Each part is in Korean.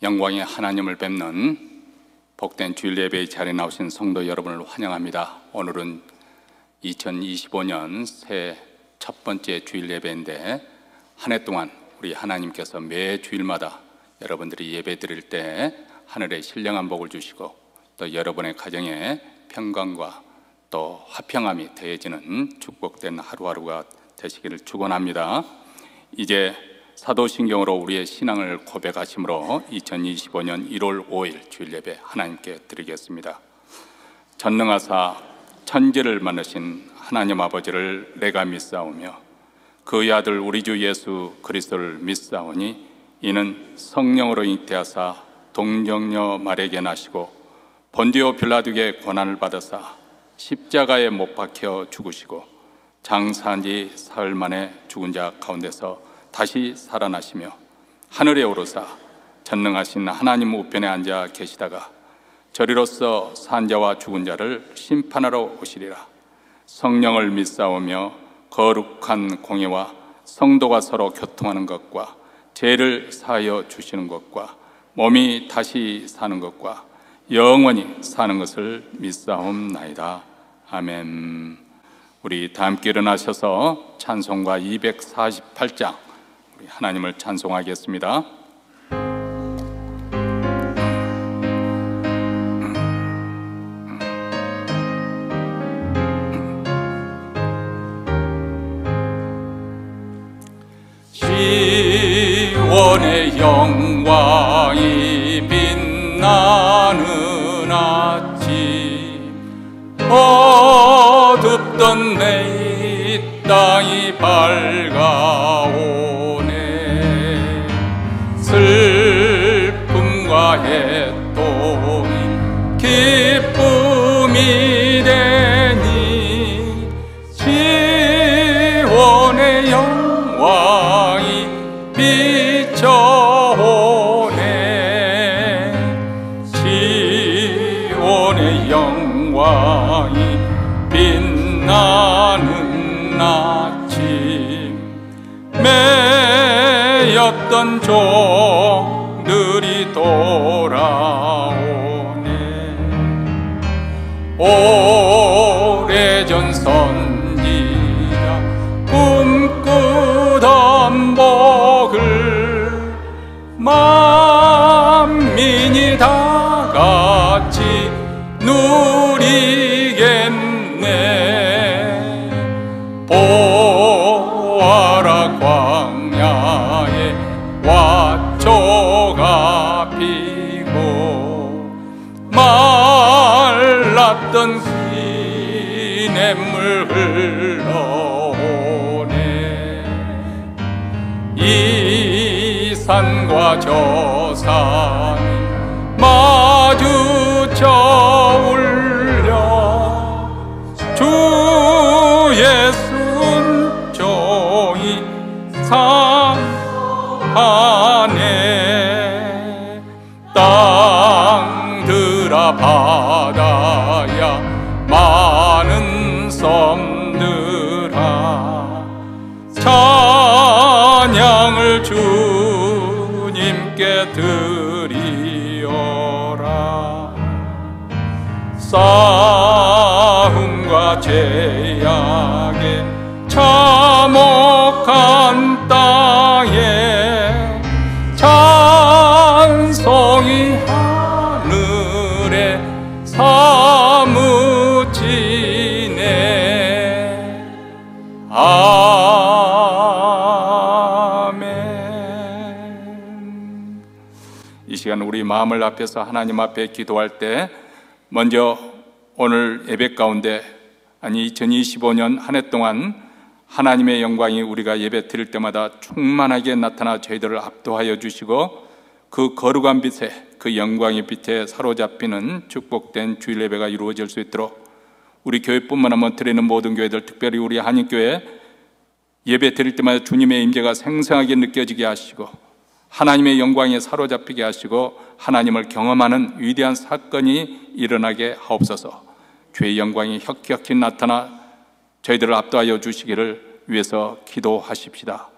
영광의 하나님을 뵙는 복된 주일 예배의 자리에 나오신 성도 여러분을 환영합니다. 오늘은 2025년 새해 첫 번째 주일 예배인데, 한 해 동안 우리 하나님께서 매 주일마다 여러분들이 예배 드릴 때 하늘의 신령한 복을 주시고, 또 여러분의 가정에 평강과 또 화평함이 더해지는 축복된 하루하루가 되시기를 축원합니다. 이제 사도신경으로 우리의 신앙을 고백하심으로 2025년 1월 5일 주일 예배 하나님께 드리겠습니다. 전능하사 천지를 만드신 하나님 아버지를 내가 믿사오며 그의 아들 우리 주 예수 그리스도를 믿사오니 이는 성령으로 잉태하사 동정녀 마리아에게 나시고 본디오 빌라도에게 고난을 받으사 십자가에 못 박혀 죽으시고 장사한 지 사흘 만에 죽은 자 가운데서 다시 살아나시며 하늘에 오르사 전능하신 하나님 우편에 앉아 계시다가 저리로서 산 자와 죽은 자를 심판하러 오시리라. 성령을 믿사오며 거룩한 공예와 성도가 서로 교통하는 것과 죄를 사하여 주시는 것과 몸이 다시 사는 것과 영원히 사는 것을 믿사옵나이다. 아멘. 우리 다 함께 일어나셔서 찬송가 248장 우리 하나님을 찬송하겠습니다. 시온의 영광이 빛나는 아침, 어둡던 내 이 땅이 밝아오네. 슬픔과 해통이 기쁨이 되니 시온의 영광이 비춰오네. 시온의 영광이 빛나는 아침, 매였던 종들이 돌아오네. 오래전 선지자 꿈꾸던 복을 만민이 다 같이 누리겠네. 보아라 광야에 왓초가 피고 말랐던 시냇물 흘러오네. 이 산과 저 산이 마주쳐 울려 주 예수 은총이 상하네. 땅들아 바다야 많은 섬들아 찬양을 주님께 드리어라. 싸움과 죄악에 참혹한 땅에 찬송이 하늘에 사무치네. 아멘. 이 시간 우리 마음을 앞에서 하나님 앞에 기도할 때 먼저 오늘 예배 가운데 2025년 한 해 동안 하나님의 영광이 우리가 예배 드릴 때마다 충만하게 나타나 저희들을 압도하여 주시고 그 거룩한 빛에, 그 영광의 빛에 사로잡히는 축복된 주일 예배가 이루어질 수 있도록 우리 교회뿐만 아니라 드리는 모든 교회들, 특별히 우리 한인교회 예배 드릴 때마다 주님의 임재가 생생하게 느껴지게 하시고 하나님의 영광에 사로잡히게 하시고 하나님을 경험하는 위대한 사건이 일어나게 하옵소서. 주의 영광이 혁혁히 나타나 저희들을 압도하여 주시기를 위해서 기도하십시다.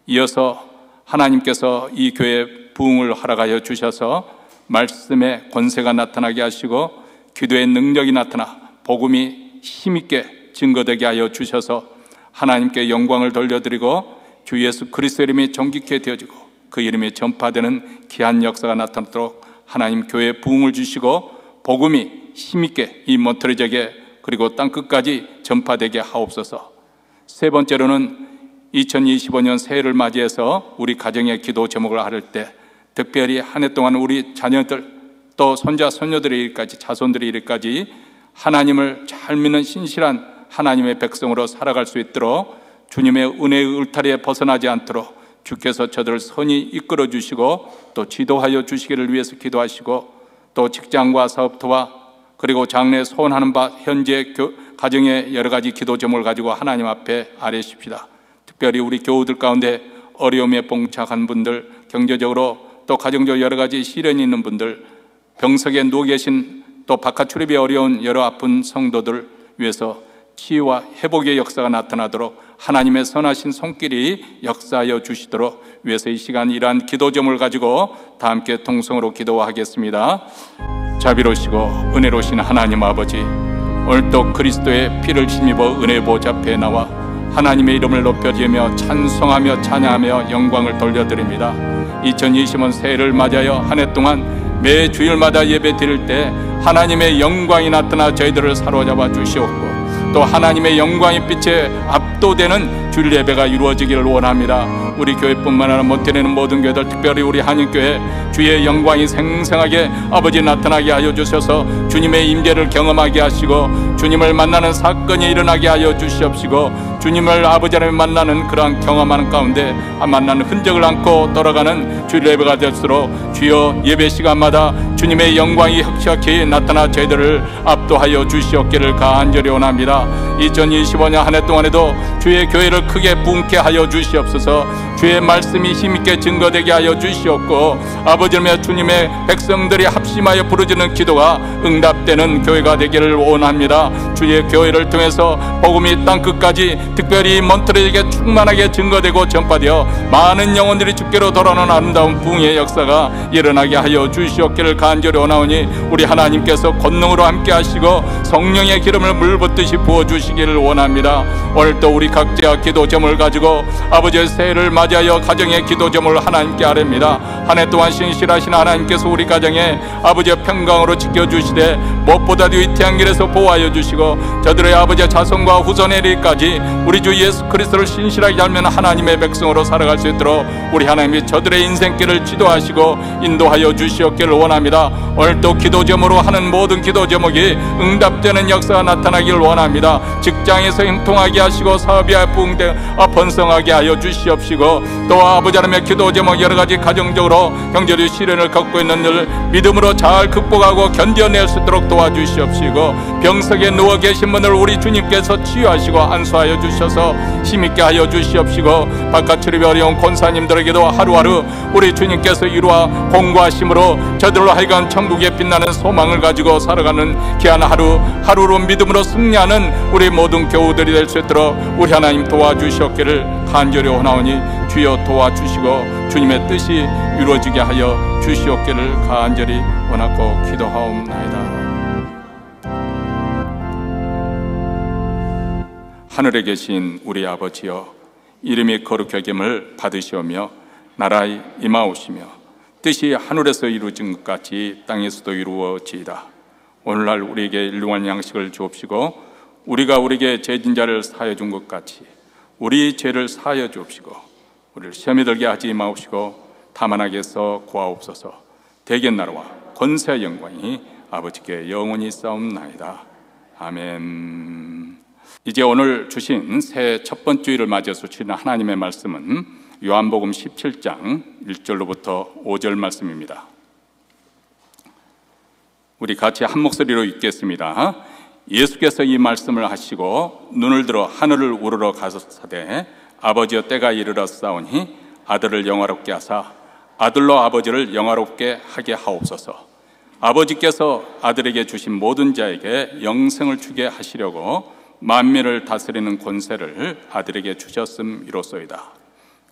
이어서 하나님께서 이 교회 부흥을 허락하여 주셔서 말씀의 권세가 나타나게 하시고 기도의 능력이 나타나 복음이 힘있게 증거되게 하여 주셔서 하나님께 영광을 돌려드리고 주 예수 그리스도의 이름이 존귀케 되어지고 그 이름이 전파되는 귀한 역사가 나타나도록 하나님 교회에 부흥을 주시고 복음이 힘있게 이 몬트리 지역에 그리고 땅끝까지 전파되게 하옵소서. 세 번째로는 2025년 새해를 맞이해서 우리 가정의 기도 제목을 하를 때 특별히 한 해 동안 우리 자녀들 또 손자 손녀들의 일까지 자손들의 일까지 하나님을 잘 믿는 신실한 하나님의 백성으로 살아갈 수 있도록 주님의 은혜의 울타리에 벗어나지 않도록 주께서 저들을 선히 이끌어 주시고 또 지도하여 주시기를 위해서 기도하시고 또 직장과 사업토와 그리고 장래 소원하는 바 현재 가정의 여러 가지 기도 제목을 가지고 하나님 앞에 아뢰십시다. 특별히 우리 교우들 가운데 어려움에 봉착한 분들, 경제적으로 또 가정적으로 여러 가지 시련이 있는 분들, 병석에 누워 계신 또 바깥 출입이 어려운 여러 아픈 성도들 위해서 치유와 회복의 역사가 나타나도록 하나님의 선하신 손길이 역사하여 주시도록 위해서 이 시간 이러한 기도 제목을 가지고 다 함께 통성으로 기도하겠습니다. 자비로우시고 은혜로우신 하나님 아버지, 오늘도 그리스도의 피를 힘입어 은혜 보좌 앞에 나와 하나님의 이름을 높여지며 찬송하며 찬양하며 영광을 돌려드립니다. 2020년 새해를 맞이하여 한 해 동안 매 주일마다 예배 드릴 때 하나님의 영광이 나타나 저희들을 사로잡아 주시옵고 또 하나님의 영광의 빛에 압도되는 주일 예배가 이루어지기를 원합니다. 우리 교회뿐만 아니라 몬테네는 모든 교회들, 특별히 우리 한인교회 주의 영광이 생생하게 아버지 나타나게 하여 주셔서 주님의 임재를 경험하게 하시고 주님을 만나는 사건이 일어나게 하여 주시옵시고 주님을 아버지 하나님 만나는 그러한 경험하는 가운데 만나는 흔적을 안고 돌아가는 주일 예배가 될수록 주여 예배 시간마다 주님의 영광이 혁혁히 나타나 저희들을 압도하여 주시옵기를 간절히 원합니다. 2025년 한 해 동안에도 주의 교회를 크게 부흥케 하여 주시옵소서. 주의 말씀이 힘있게 증거되게 하여 주시옵고 아버지의 주님의 백성들이 합심하여 부르짖는 기도가 응답되는 교회가 되기를 원합니다. 주의 교회를 통해서 복음이 땅끝까지 특별히 몬트레에게 충만하게 증거되고 전파되어 많은 영혼들이 주께로 돌아오는 아름다운 부흥의 역사가 일어나게 하여 주시옵기를 간절히 원하오니 우리 하나님께서 권능으로 함께 하시고 성령의 기름을 물붓듯이 부어주시기를 원합니다. 오늘도 우리 각자 기도 제목을 가지고 아버지의 새해를 맞이하여 가정의 기도 제목을 하나님께 아뢰입니다. 한 해 동안 신실하신 하나님께서 우리 가정에 아버지의 평강으로 지켜주시되 무엇보다도 이 태양길에서 보호하여 주시고 저들의 아버지의 자손과 후손의 일까지 우리 주 예수 그리스도를 신실하게 알면 하나님의 백성으로 살아갈 수 있도록 우리 하나님이 저들의 인생길을 지도하시고 인도하여 주시옵기를 원합니다. 오늘도 기도 제목으로 하는 모든 기도 제목이 응답되는 역사가 나타나기를 원합니다. 직장에서 형통하게 하시고 사업이 번성하게 하여 주시옵시고 또 아버지 하나님의 기도 제목 여러 가지 가정적으로 경제적 시련을 겪고 있는 늘 믿음으로 잘 극복하고 견뎌낼 수 있도록 도와주시옵시고 병석에 누워 계신 분을 우리 주님께서 치유하시고 안수하여 주셔서 힘있게 하여 주시옵시고 바깥 출입이 어려운 권사님들에게도 하루하루 우리 주님께서 이루어 공고하심으로 저들로 하여간 천국에 빛나는 소망을 가지고 살아가는 귀한 하루로 믿음으로 승리하는 우리 모든 교우들이 될 수 있도록 우리 하나님 도와주시옵기를 간절히 원하오니 주여 도와주시고 주님의 뜻이 이루어지게 하여 주시옵기를 간절히 원하고 기도하옵나이다. 하늘에 계신 우리 아버지여, 이름이 거룩하심을 받으시오며 나라에 임하오시며 뜻이 하늘에서 이루어진 것 같이 땅에서도 이루어지이다. 오늘날 우리에게 일용할 양식을 주옵시고 우리가 우리에게 죄진 자를 사하여 준 것 같이 우리 죄를 사하여 주옵시고 우리를 시험에 들게 하지 마옵시고 다만 악에서 구하옵소서. 대견 나라와 권세와 영광이 아버지께 영원히 싸움나이다. 아멘. 이제 오늘 주신 새해 첫 번째 주일을 맞이해서 주시는 하나님의 말씀은 요한복음 17장 1절로부터 5절 말씀입니다. 우리 같이 한 목소리로 읽겠습니다. 예수께서 이 말씀을 하시고 눈을 들어 하늘을 우러러 가셨사대 아버지여 때가 이르렀사오니 아들을 영화롭게 하사 아들로 아버지를 영화롭게 하게 하옵소서. 아버지께서 아들에게 주신 모든 자에게 영생을 주게 하시려고 만민을 다스리는 권세를 아들에게 주셨음이로소이다.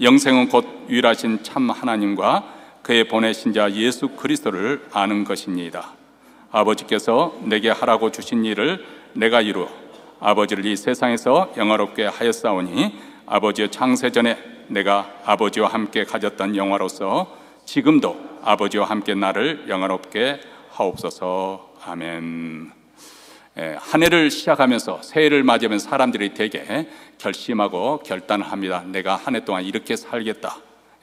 영생은 곧 유일하신 참 하나님과 그의 보내신 자 예수 그리스도를 아는 것입니다. 아버지께서 내게 하라고 주신 일을 내가 이루어 아버지를 이 세상에서 영화롭게 하였사오니 아버지의 창세전에 내가 아버지와 함께 가졌던 영화로서 지금도 아버지와 함께 나를 영화롭게 하옵소서. 아멘. 한 해를 시작하면서 새해를 맞이하면 사람들이 되게 결심하고 결단을 합니다. 내가 한 해 동안 이렇게 살겠다.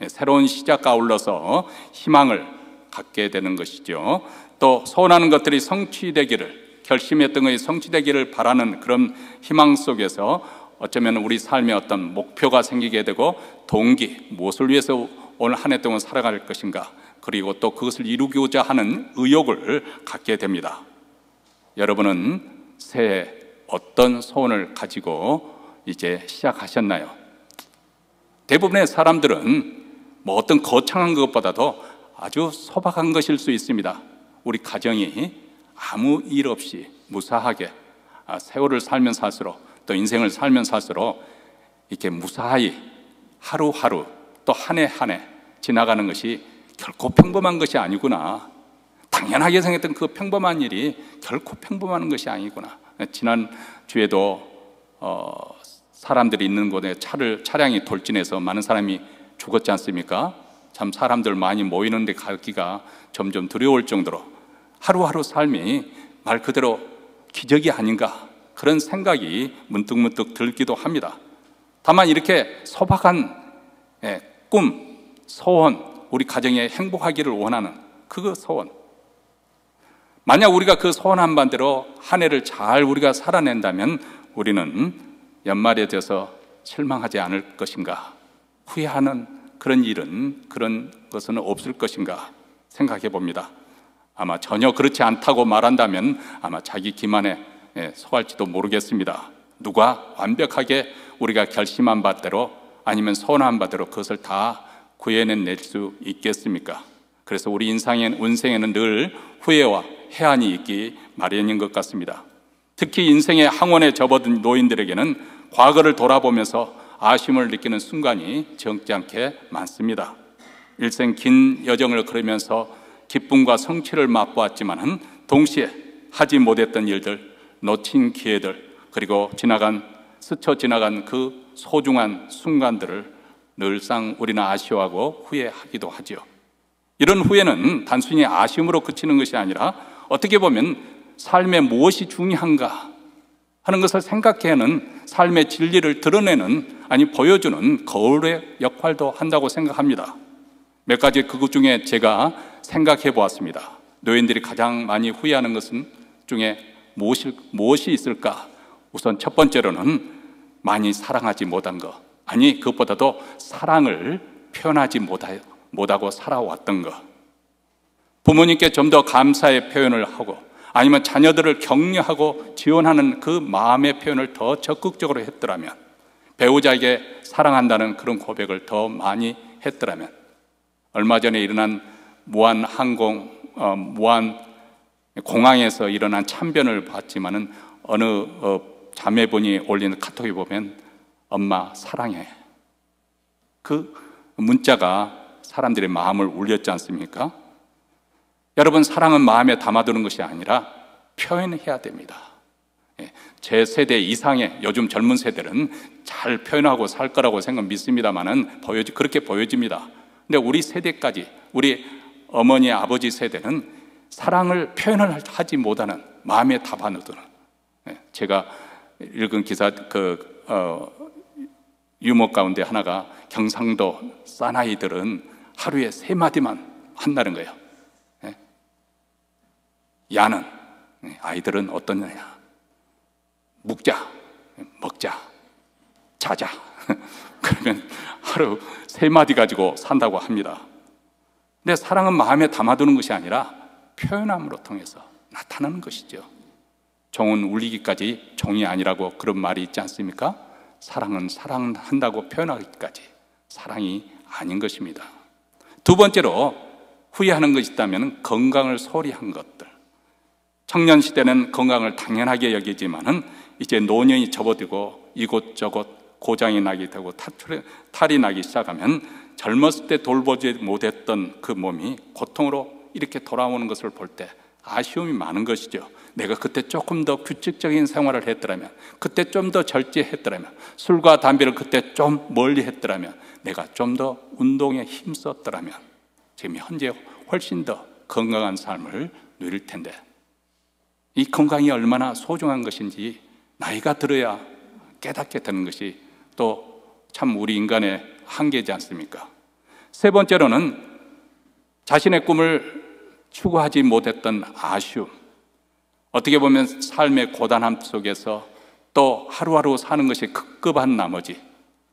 새로운 시작과 아울러서 희망을 갖게 되는 것이죠. 또 소원하는 것들이 성취되기를, 결심했던 것이 성취되기를 바라는 그런 희망 속에서 어쩌면 우리 삶에 어떤 목표가 생기게 되고 동기, 무엇을 위해서 오늘 한 해 동안 살아갈 것인가, 그리고 또 그것을 이루고자 하는 의욕을 갖게 됩니다. 여러분은 새해 어떤 소원을 가지고 이제 시작하셨나요? 대부분의 사람들은 뭐 어떤 거창한 것보다도 아주 소박한 것일 수 있습니다. 우리 가정이 아무 일 없이 무사하게 세월을 살면 살수록, 또 인생을 살면 살수록 이렇게 무사히 하루하루 또 한 해 한 해 지나가는 것이 결코 평범한 것이 아니구나. 당연하게 생각했던 그 평범한 일이 결코 평범한 것이 아니구나. 지난 주에도 사람들이 있는 곳에 차량이 돌진해서 많은 사람이 죽었지 않습니까? 참 사람들 많이 모이는 데 가기가 점점 두려울 정도로 하루하루 삶이 말 그대로 기적이 아닌가, 그런 생각이 문득문득 들기도 합니다. 다만 이렇게 소박한 꿈, 소원, 우리 가정에 행복하기를 원하는 그 소원, 만약 우리가 그 소원한 반대로 한 해를 잘 우리가 살아낸다면 우리는 연말에 되어서 실망하지 않을 것인가, 후회하는 그런 일은, 그런 것은 없을 것인가 생각해 봅니다. 아마 전혀 그렇지 않다고 말한다면 아마 자기 기만에 속할지도 모르겠습니다. 누가 완벽하게 우리가 결심한 바대로 아니면 소원한 바대로 그것을 다 구해낼 수 있겠습니까? 그래서 우리 인생에는 늘 후회와 해안이 있기 마련인 것 같습니다. 특히 인생의 항원에 접어든 노인들에게는 과거를 돌아보면서 아쉬움을 느끼는 순간이 적지 않게 많습니다. 일생 긴 여정을 걸으면서 기쁨과 성취를 맛보았지만 동시에 하지 못했던 일들, 놓친 기회들, 그리고 스쳐 지나간 그 소중한 순간들을 늘상 우리는 아쉬워하고 후회하기도 하죠. 이런 후회는 단순히 아쉬움으로 그치는 것이 아니라 어떻게 보면 삶에 무엇이 중요한가 하는 것을 생각해내는, 삶의 진리를 드러내는, 아니 보여주는 거울의 역할도 한다고 생각합니다. 몇 가지 그것 중에 제가 생각해 보았습니다. 노인들이 가장 많이 후회하는 것은 중에 무엇이 있을까? 우선 첫 번째로는 많이 사랑하지 못한 것, 아니 그것보다도 사랑을 표현하지 못하고 살아왔던 것. 부모님께 좀 더 감사의 표현을 하고, 아니면 자녀들을 격려하고 지원하는 그 마음의 표현을 더 적극적으로 했더라면, 배우자에게 사랑한다는 그런 고백을 더 많이 했더라면, 얼마 전에 일어난 무한 공항에서 일어난 참변을 봤지만은 어느 자매분이 올리는 카톡에 보면 엄마 사랑해, 그 문자가 사람들의 마음을 울렸지 않습니까? 여러분, 사랑은 마음에 담아두는 것이 아니라 표현해야 됩니다. 제 세대 이상의 요즘 젊은 세대는 잘 표현하고 살 거라고 믿습니다만은 그렇게 보여집니다. 근데 우리 세대까지, 우리 어머니 아버지 세대는 사랑을 표현을 하지 못하는, 마음에 담아두는, 제가 읽은 기사 유머 가운데 하나가 경상도 사나이들은 하루에 3마디만 한다는 거예요. 야는, 아이들은 어떤 거냐, 묵자, 먹자, 자자. 그러면 하루 3마디 가지고 산다고 합니다. 근데 사랑은 마음에 담아두는 것이 아니라 표현함으로 통해서 나타나는 것이죠. 종은 울리기까지 종이 아니라고 그런 말이 있지 않습니까? 사랑은 사랑한다고 표현하기까지 사랑이 아닌 것입니다. 두 번째로 후회하는 것이 있다면 건강을 소홀히 한 것들. 청년 시대는 건강을 당연하게 여기지만은 이제 노년이 접어들고 이곳저곳 고장이 나게 되고 탈이 나기 시작하면 젊었을 때 돌보지 못했던 그 몸이 고통으로 이렇게 돌아오는 것을 볼 때 아쉬움이 많은 것이죠. 내가 그때 조금 더 규칙적인 생활을 했더라면, 그때 좀 더 절제했더라면, 술과 담배를 그때 좀 멀리 했더라면, 내가 좀 더 운동에 힘썼더라면 지금 현재 훨씬 더 건강한 삶을 누릴 텐데, 이 건강이 얼마나 소중한 것인지 나이가 들어야 깨닫게 되는 것이 또 참 우리 인간의 한계지 않습니까? 세 번째로는 자신의 꿈을 추구하지 못했던 아쉬움. 어떻게 보면 삶의 고단함 속에서 또 하루하루 사는 것이 급급한 나머지,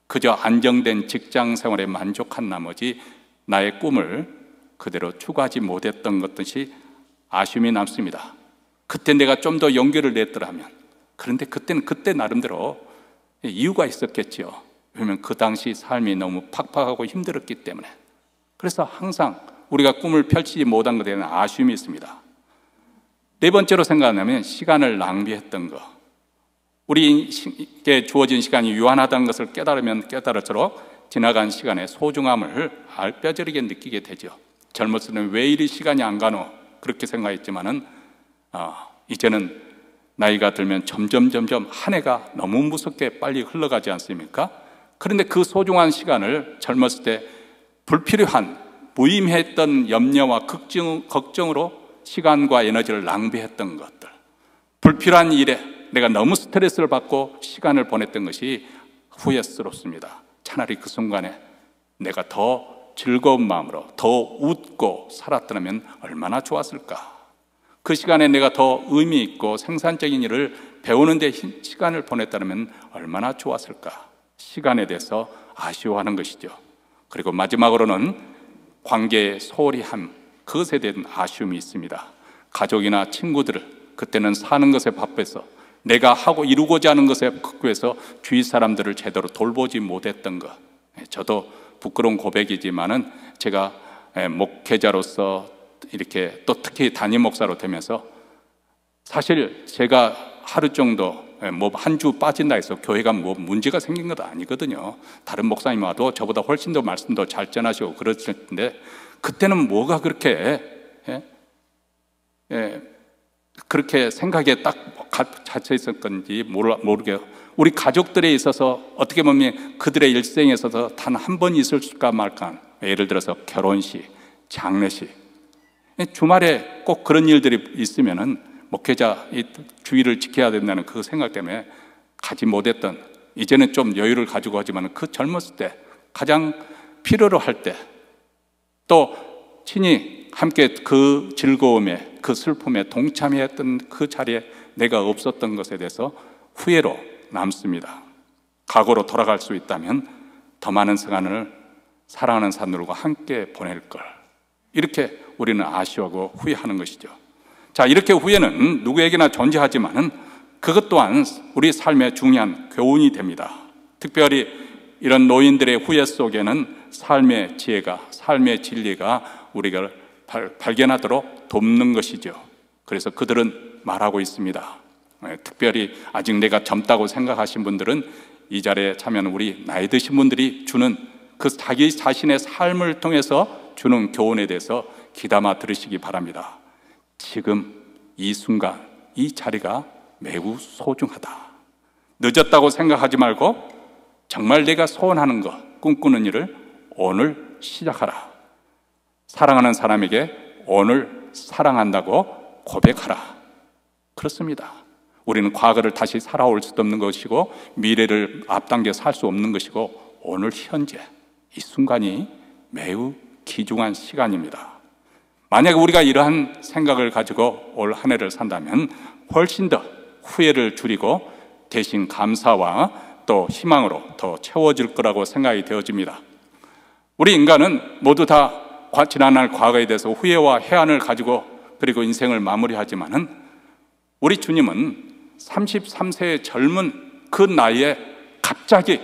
그저 안정된 직장 생활에 만족한 나머지 나의 꿈을 그대로 추구하지 못했던 것이 아쉬움이 남습니다. 그때 내가 좀 더 용기를 냈더라면. 그런데 그때는 그때 나름대로 이유가 있었겠지요. 왜냐하면 그 당시 삶이 너무 팍팍하고 힘들었기 때문에. 그래서 항상 우리가 꿈을 펼치지 못한 것에 대한 아쉬움이 있습니다. 네 번째로 생각하면 시간을 낭비했던 것. 우리에게 주어진 시간이 유한하다는 것을 깨달으면 깨달을수록 지나간 시간의 소중함을 뼈저리게 느끼게 되죠. 젊었을 때는 왜 이리 시간이 안 가노? 그렇게 생각했지만은 이제는 나이가 들면 점점 한 해가 너무 무섭게 빨리 흘러가지 않습니까? 그런데 그 소중한 시간을 젊었을 때 불필요한 무의미했던 염려와 걱정으로 시간과 에너지를 낭비했던 것들, 불필요한 일에 내가 너무 스트레스를 받고 시간을 보냈던 것이 후회스럽습니다. 차라리 그 순간에 내가 더 즐거운 마음으로 더 웃고 살았더라면 얼마나 좋았을까. 그 시간에 내가 더 의미 있고 생산적인 일을 배우는 데 시간을 보냈다면 얼마나 좋았을까. 시간에 대해서 아쉬워하는 것이죠. 그리고 마지막으로는 관계의 소홀히 함, 그것에 대한 아쉬움이 있습니다. 가족이나 친구들을 그때는 사는 것에 바빠서 내가 하고 이루고자 하는 것에 바빠서 주위 사람들을 제대로 돌보지 못했던 것. 저도 부끄러운 고백이지만은 제가 목회자로서 이렇게 또 특히 담임 목사로 되면서 사실 제가 하루 정도 뭐 한 주 빠진다 해서 교회가 뭐 문제가 생긴 것도 아니거든요. 다른 목사님 와도 저보다 훨씬 더 말씀도 잘 전하시고 그랬을 텐데 그때는 뭐가 그렇게 그렇게 생각에 딱 갇혀 있을 건지 모르게요. 우리 가족들에 있어서 어떻게 보면 그들의 일생에 있어서 단 한 번 있을까 말까. 예를 들어서 결혼식, 장례식, 주말에 꼭 그런 일들이 있으면은 목회자 이 주의를 지켜야 된다는 그 생각 때문에 가지 못했던, 이제는 좀 여유를 가지고 하지만 그 젊었을 때 가장 필요로 할 때 또 친히 함께 그 즐거움에 그 슬픔에 동참했던 그 자리에 내가 없었던 것에 대해서 후회로 남습니다. 과거로 돌아갈 수 있다면 더 많은 시간을 사랑하는 사람들과 함께 보낼 걸, 이렇게 우리는 아쉬워하고 후회하는 것이죠. 자, 이렇게 후회는 누구에게나 존재하지만은 그것 또한 우리 삶의 중요한 교훈이 됩니다. 특별히 이런 노인들의 후회 속에는 삶의 지혜가, 삶의 진리가 우리가 발견하도록 돕는 것이죠. 그래서 그들은 말하고 있습니다. 특별히 아직 내가 젊다고 생각하신 분들은 이 자리에 참여하는 우리 나이 드신 분들이 주는 그 자기 자신의 삶을 통해서 주는 교훈에 대해서 귀담아 들으시기 바랍니다. 지금 이 순간 이 자리가 매우 소중하다. 늦었다고 생각하지 말고 정말 내가 소원하는 것, 꿈꾸는 일을 오늘 시작하라. 사랑하는 사람에게 오늘 사랑한다고 고백하라. 그렇습니다. 우리는 과거를 다시 살아올 수도 없는 것이고 미래를 앞당겨 살 수 없는 것이고 오늘 현재 이 순간이 매우 귀중한 시간입니다. 만약 우리가 이러한 생각을 가지고 올 한 해를 산다면 훨씬 더 후회를 줄이고 대신 감사와 또 희망으로 더 채워질 거라고 생각이 되어집니다. 우리 인간은 모두 다 지난날 과거에 대해서 후회와 해안을 가지고 그리고 인생을 마무리하지만은 우리 주님은 33세의 젊은 그 나이에 갑자기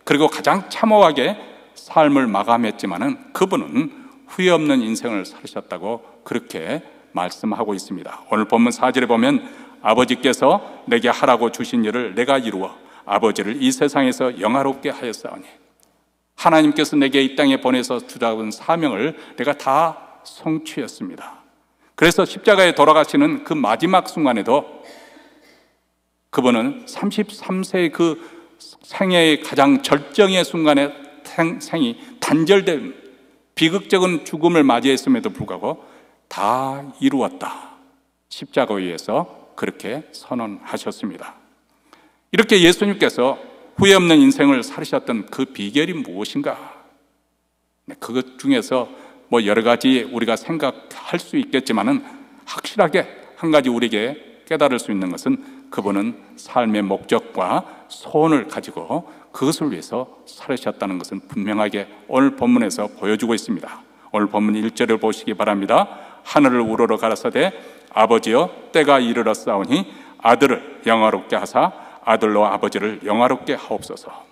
그리고 가장 참혹하게 삶을 마감했지만은 그분은 후회 없는 인생을 살으셨다고 그렇게 말씀하고 있습니다. 오늘 본문 4절에 보면 아버지께서 내게 하라고 주신 일을 내가 이루어 아버지를 이 세상에서 영화롭게 하였사오니 하나님께서 내게 이 땅에 보내서 주라는 사명을 내가 다 성취했습니다. 그래서 십자가에 돌아가시는 그 마지막 순간에도 그분은 33세의 그 생애의 가장 절정의 순간에 생이 단절된 비극적인 죽음을 맞이했음에도 불구하고 다 이루었다, 십자가 위에서 그렇게 선언하셨습니다. 이렇게 예수님께서 후회 없는 인생을 살으셨던 그 비결이 무엇인가? 그것 중에서 뭐 여러 가지 우리가 생각할 수 있겠지만은 확실하게 한 가지 우리에게 깨달을 수 있는 것은 그분은 삶의 목적과 소원을 가지고 그것을 위해서 살으셨다는 것은 분명하게 오늘 본문에서 보여주고 있습니다. 오늘 본문 1절을 보시기 바랍니다. 하늘을 우러러 가라사대 아버지여 때가 이르렀사오니 아들을 영화롭게 하사 아들로 아버지를 영화롭게 하옵소서.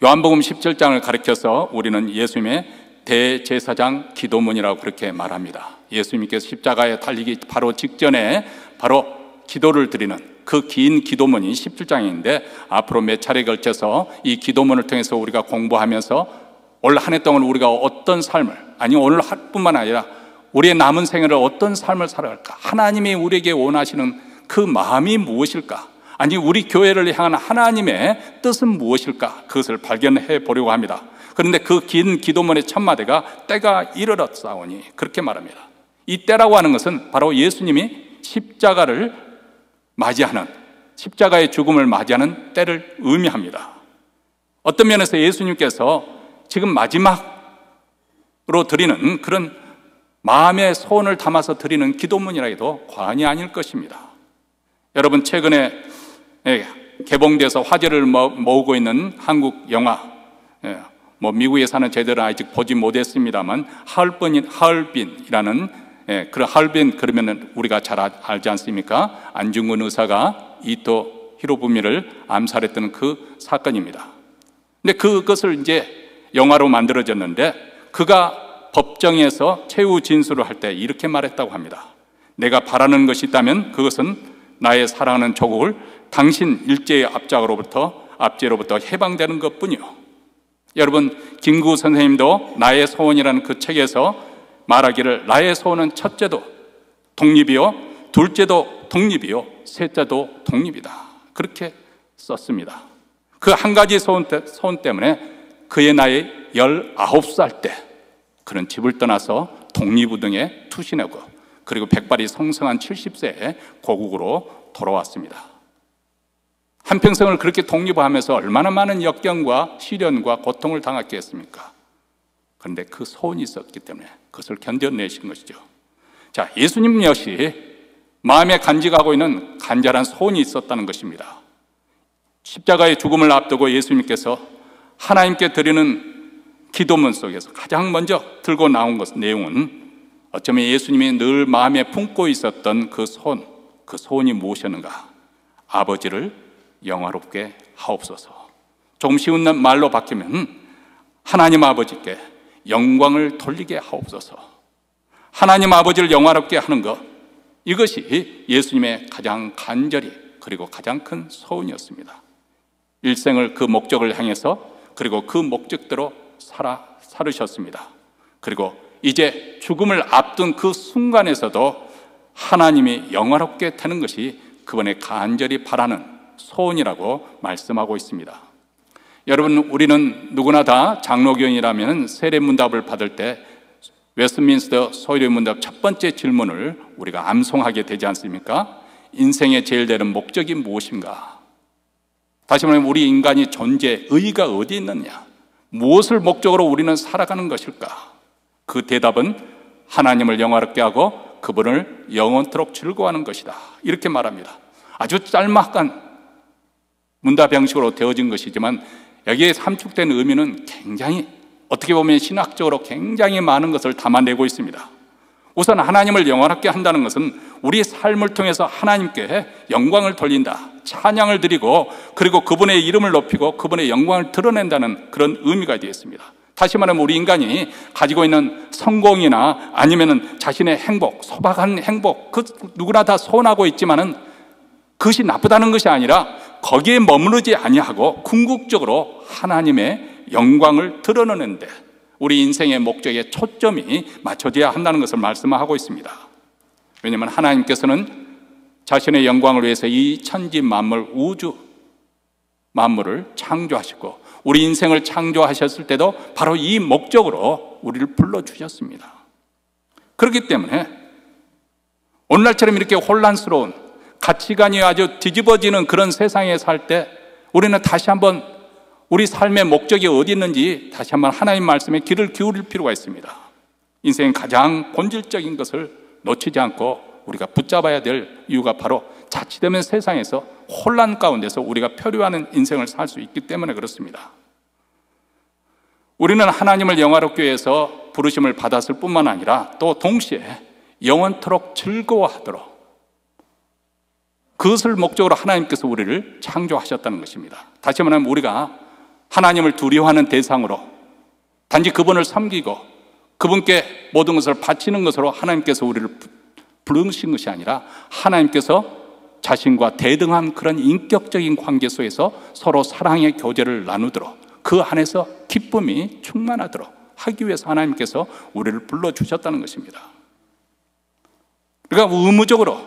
요한복음 17장을 가리켜서 우리는 예수님의 대제사장 기도문이라고 그렇게 말합니다. 예수님께서 십자가에 달리기 바로 직전에 바로 기도를 드리는 그 긴 기도문이 17장인데 앞으로 몇 차례에 걸쳐서 이 기도문을 통해서 우리가 공부하면서 올 한 해 동안 우리가 어떤 삶을, 아니 오늘 뿐만 아니라 우리의 남은 생애를 어떤 삶을 살아갈까, 하나님이 우리에게 원하시는 그 마음이 무엇일까, 아니 우리 교회를 향한 하나님의 뜻은 무엇일까, 그것을 발견해 보려고 합니다. 그런데 그 긴 기도문의 첫 마디가 때가 이르렀사오니 그렇게 말합니다. 이 때라고 하는 것은 바로 예수님이 십자가를 맞이하는, 십자가의 죽음을 맞이하는 때를 의미합니다. 어떤 면에서 예수님께서 지금 마지막으로 드리는 그런 마음의 소원을 담아서 드리는 기도문이라 해도 과언이 아닐 것입니다. 여러분, 최근에 개봉돼서 화제를 모으고 있는 한국 영화, 뭐 미국에 사는 제대로 아직 보지 못했습니다만 하얼빈이라는, 그런 하얼빈 그러면은 우리가 잘 알지 않습니까? 안중근 의사가 이토 히로부미를 암살했던 그 사건입니다. 근데 그것을 이제 영화로 만들어졌는데 그가 법정에서 최후 진술을 할 때 이렇게 말했다고 합니다. 내가 바라는 것이 있다면 그것은 나의 사랑하는 조국을 당신 일제의 압제로부터 해방되는 것뿐이요. 여러분, 김구 선생님도 나의 소원이라는 그 책에서 말하기를 나의 소원은 첫째도 독립이요, 둘째도 독립이요, 셋째도 독립이다, 그렇게 썼습니다. 그 한 가지 소원 때문에 그의 나이 19살 때 그런 집을 떠나서 독립운동에 투신하고 그리고 백발이 성성한 70세에 고국으로 돌아왔습니다. 한평생을 그렇게 독립하면서 얼마나 많은 역경과 시련과 고통을 당했겠습니까? 그런데 그 소원이 있었기 때문에 그것을 견뎌내신 것이죠. 자, 예수님 역시 마음에 간직하고 있는 간절한 소원이 있었다는 것입니다. 십자가의 죽음을 앞두고 예수님께서 하나님께 드리는 기도문 속에서 가장 먼저 들고 나온 내용은 어쩌면 예수님이 늘 마음에 품고 있었던 그 소원이 무엇이었는가? 아버지를 영화롭게 하옵소서. 조금 쉬운 말로 바뀌면 하나님 아버지께 영광을 돌리게 하옵소서. 하나님 아버지를 영화롭게 하는 것, 이것이 예수님의 가장 간절히 그리고 가장 큰 소원이었습니다. 일생을 그 목적을 향해서 그리고 그 목적대로 살으셨습니다. 그리고 이제 죽음을 앞둔 그 순간에서도 하나님이 영화롭게 되는 것이 그분의 간절히 바라는 소원이라고 말씀하고 있습니다. 여러분, 우리는 누구나 다 장로교인이라면 세례문답을 받을 때 웨스트민스터 소유문답 첫 번째 질문을 우리가 암송하게 되지 않습니까? 인생의 제일 되는 목적이 무엇인가? 다시 말하면 우리 인간이 존재, 의의가 어디 있느냐? 무엇을 목적으로 우리는 살아가는 것일까? 그 대답은 하나님을 영화롭게 하고 그분을 영원토록 즐거워하는 것이다, 이렇게 말합니다. 아주 짤막한 문답 형식으로 되어진 것이지만 여기에 함축된 의미는 굉장히, 어떻게 보면 신학적으로 굉장히 많은 것을 담아내고 있습니다. 우선 하나님을 영화롭게 한다는 것은 우리 삶을 통해서 하나님께 영광을 돌린다, 찬양을 드리고 그리고 그분의 이름을 높이고 그분의 영광을 드러낸다는 그런 의미가 되겠습니다. 다시 말하면 우리 인간이 가지고 있는 성공이나 아니면은 자신의 행복, 소박한 행복, 그 누구나 다 소원하고 있지만은 그것이 나쁘다는 것이 아니라 거기에 머무르지 아니하고 궁극적으로 하나님의 영광을 드러내는데 우리 인생의 목적에 초점이 맞춰져야 한다는 것을 말씀하고 있습니다. 왜냐하면 하나님께서는 자신의 영광을 위해서 이 천지 만물, 우주 만물을 창조하시고 우리 인생을 창조하셨을 때도 바로 이 목적으로 우리를 불러주셨습니다. 그렇기 때문에 오늘날처럼 이렇게 혼란스러운 가치관이 아주 뒤집어지는 그런 세상에 살 때 우리는 다시 한번 우리 삶의 목적이 어디 있는지 다시 한번 하나님 말씀에 귀를 기울일 필요가 있습니다. 인생의 가장 본질적인 것을 놓치지 않고 우리가 붙잡아야 될 이유가 바로 자칫되면 세상에서 혼란 가운데서 우리가 표류하는 인생을 살 수 있기 때문에 그렇습니다. 우리는 하나님을 영화롭게 위해서 부르심을 받았을 뿐만 아니라 또 동시에 영원토록 즐거워하도록 그것을 목적으로 하나님께서 우리를 창조하셨다는 것입니다. 다시 말하면 우리가 하나님을 두려워하는 대상으로 단지 그분을 섬기고 그분께 모든 것을 바치는 것으로 하나님께서 우리를 부르신 것이 아니라 하나님께서 자신과 대등한 그런 인격적인 관계 속에서 서로 사랑의 교제를 나누도록 그 안에서 기쁨이 충만하도록 하기 위해서 하나님께서 우리를 불러주셨다는 것입니다. 그러니까 의무적으로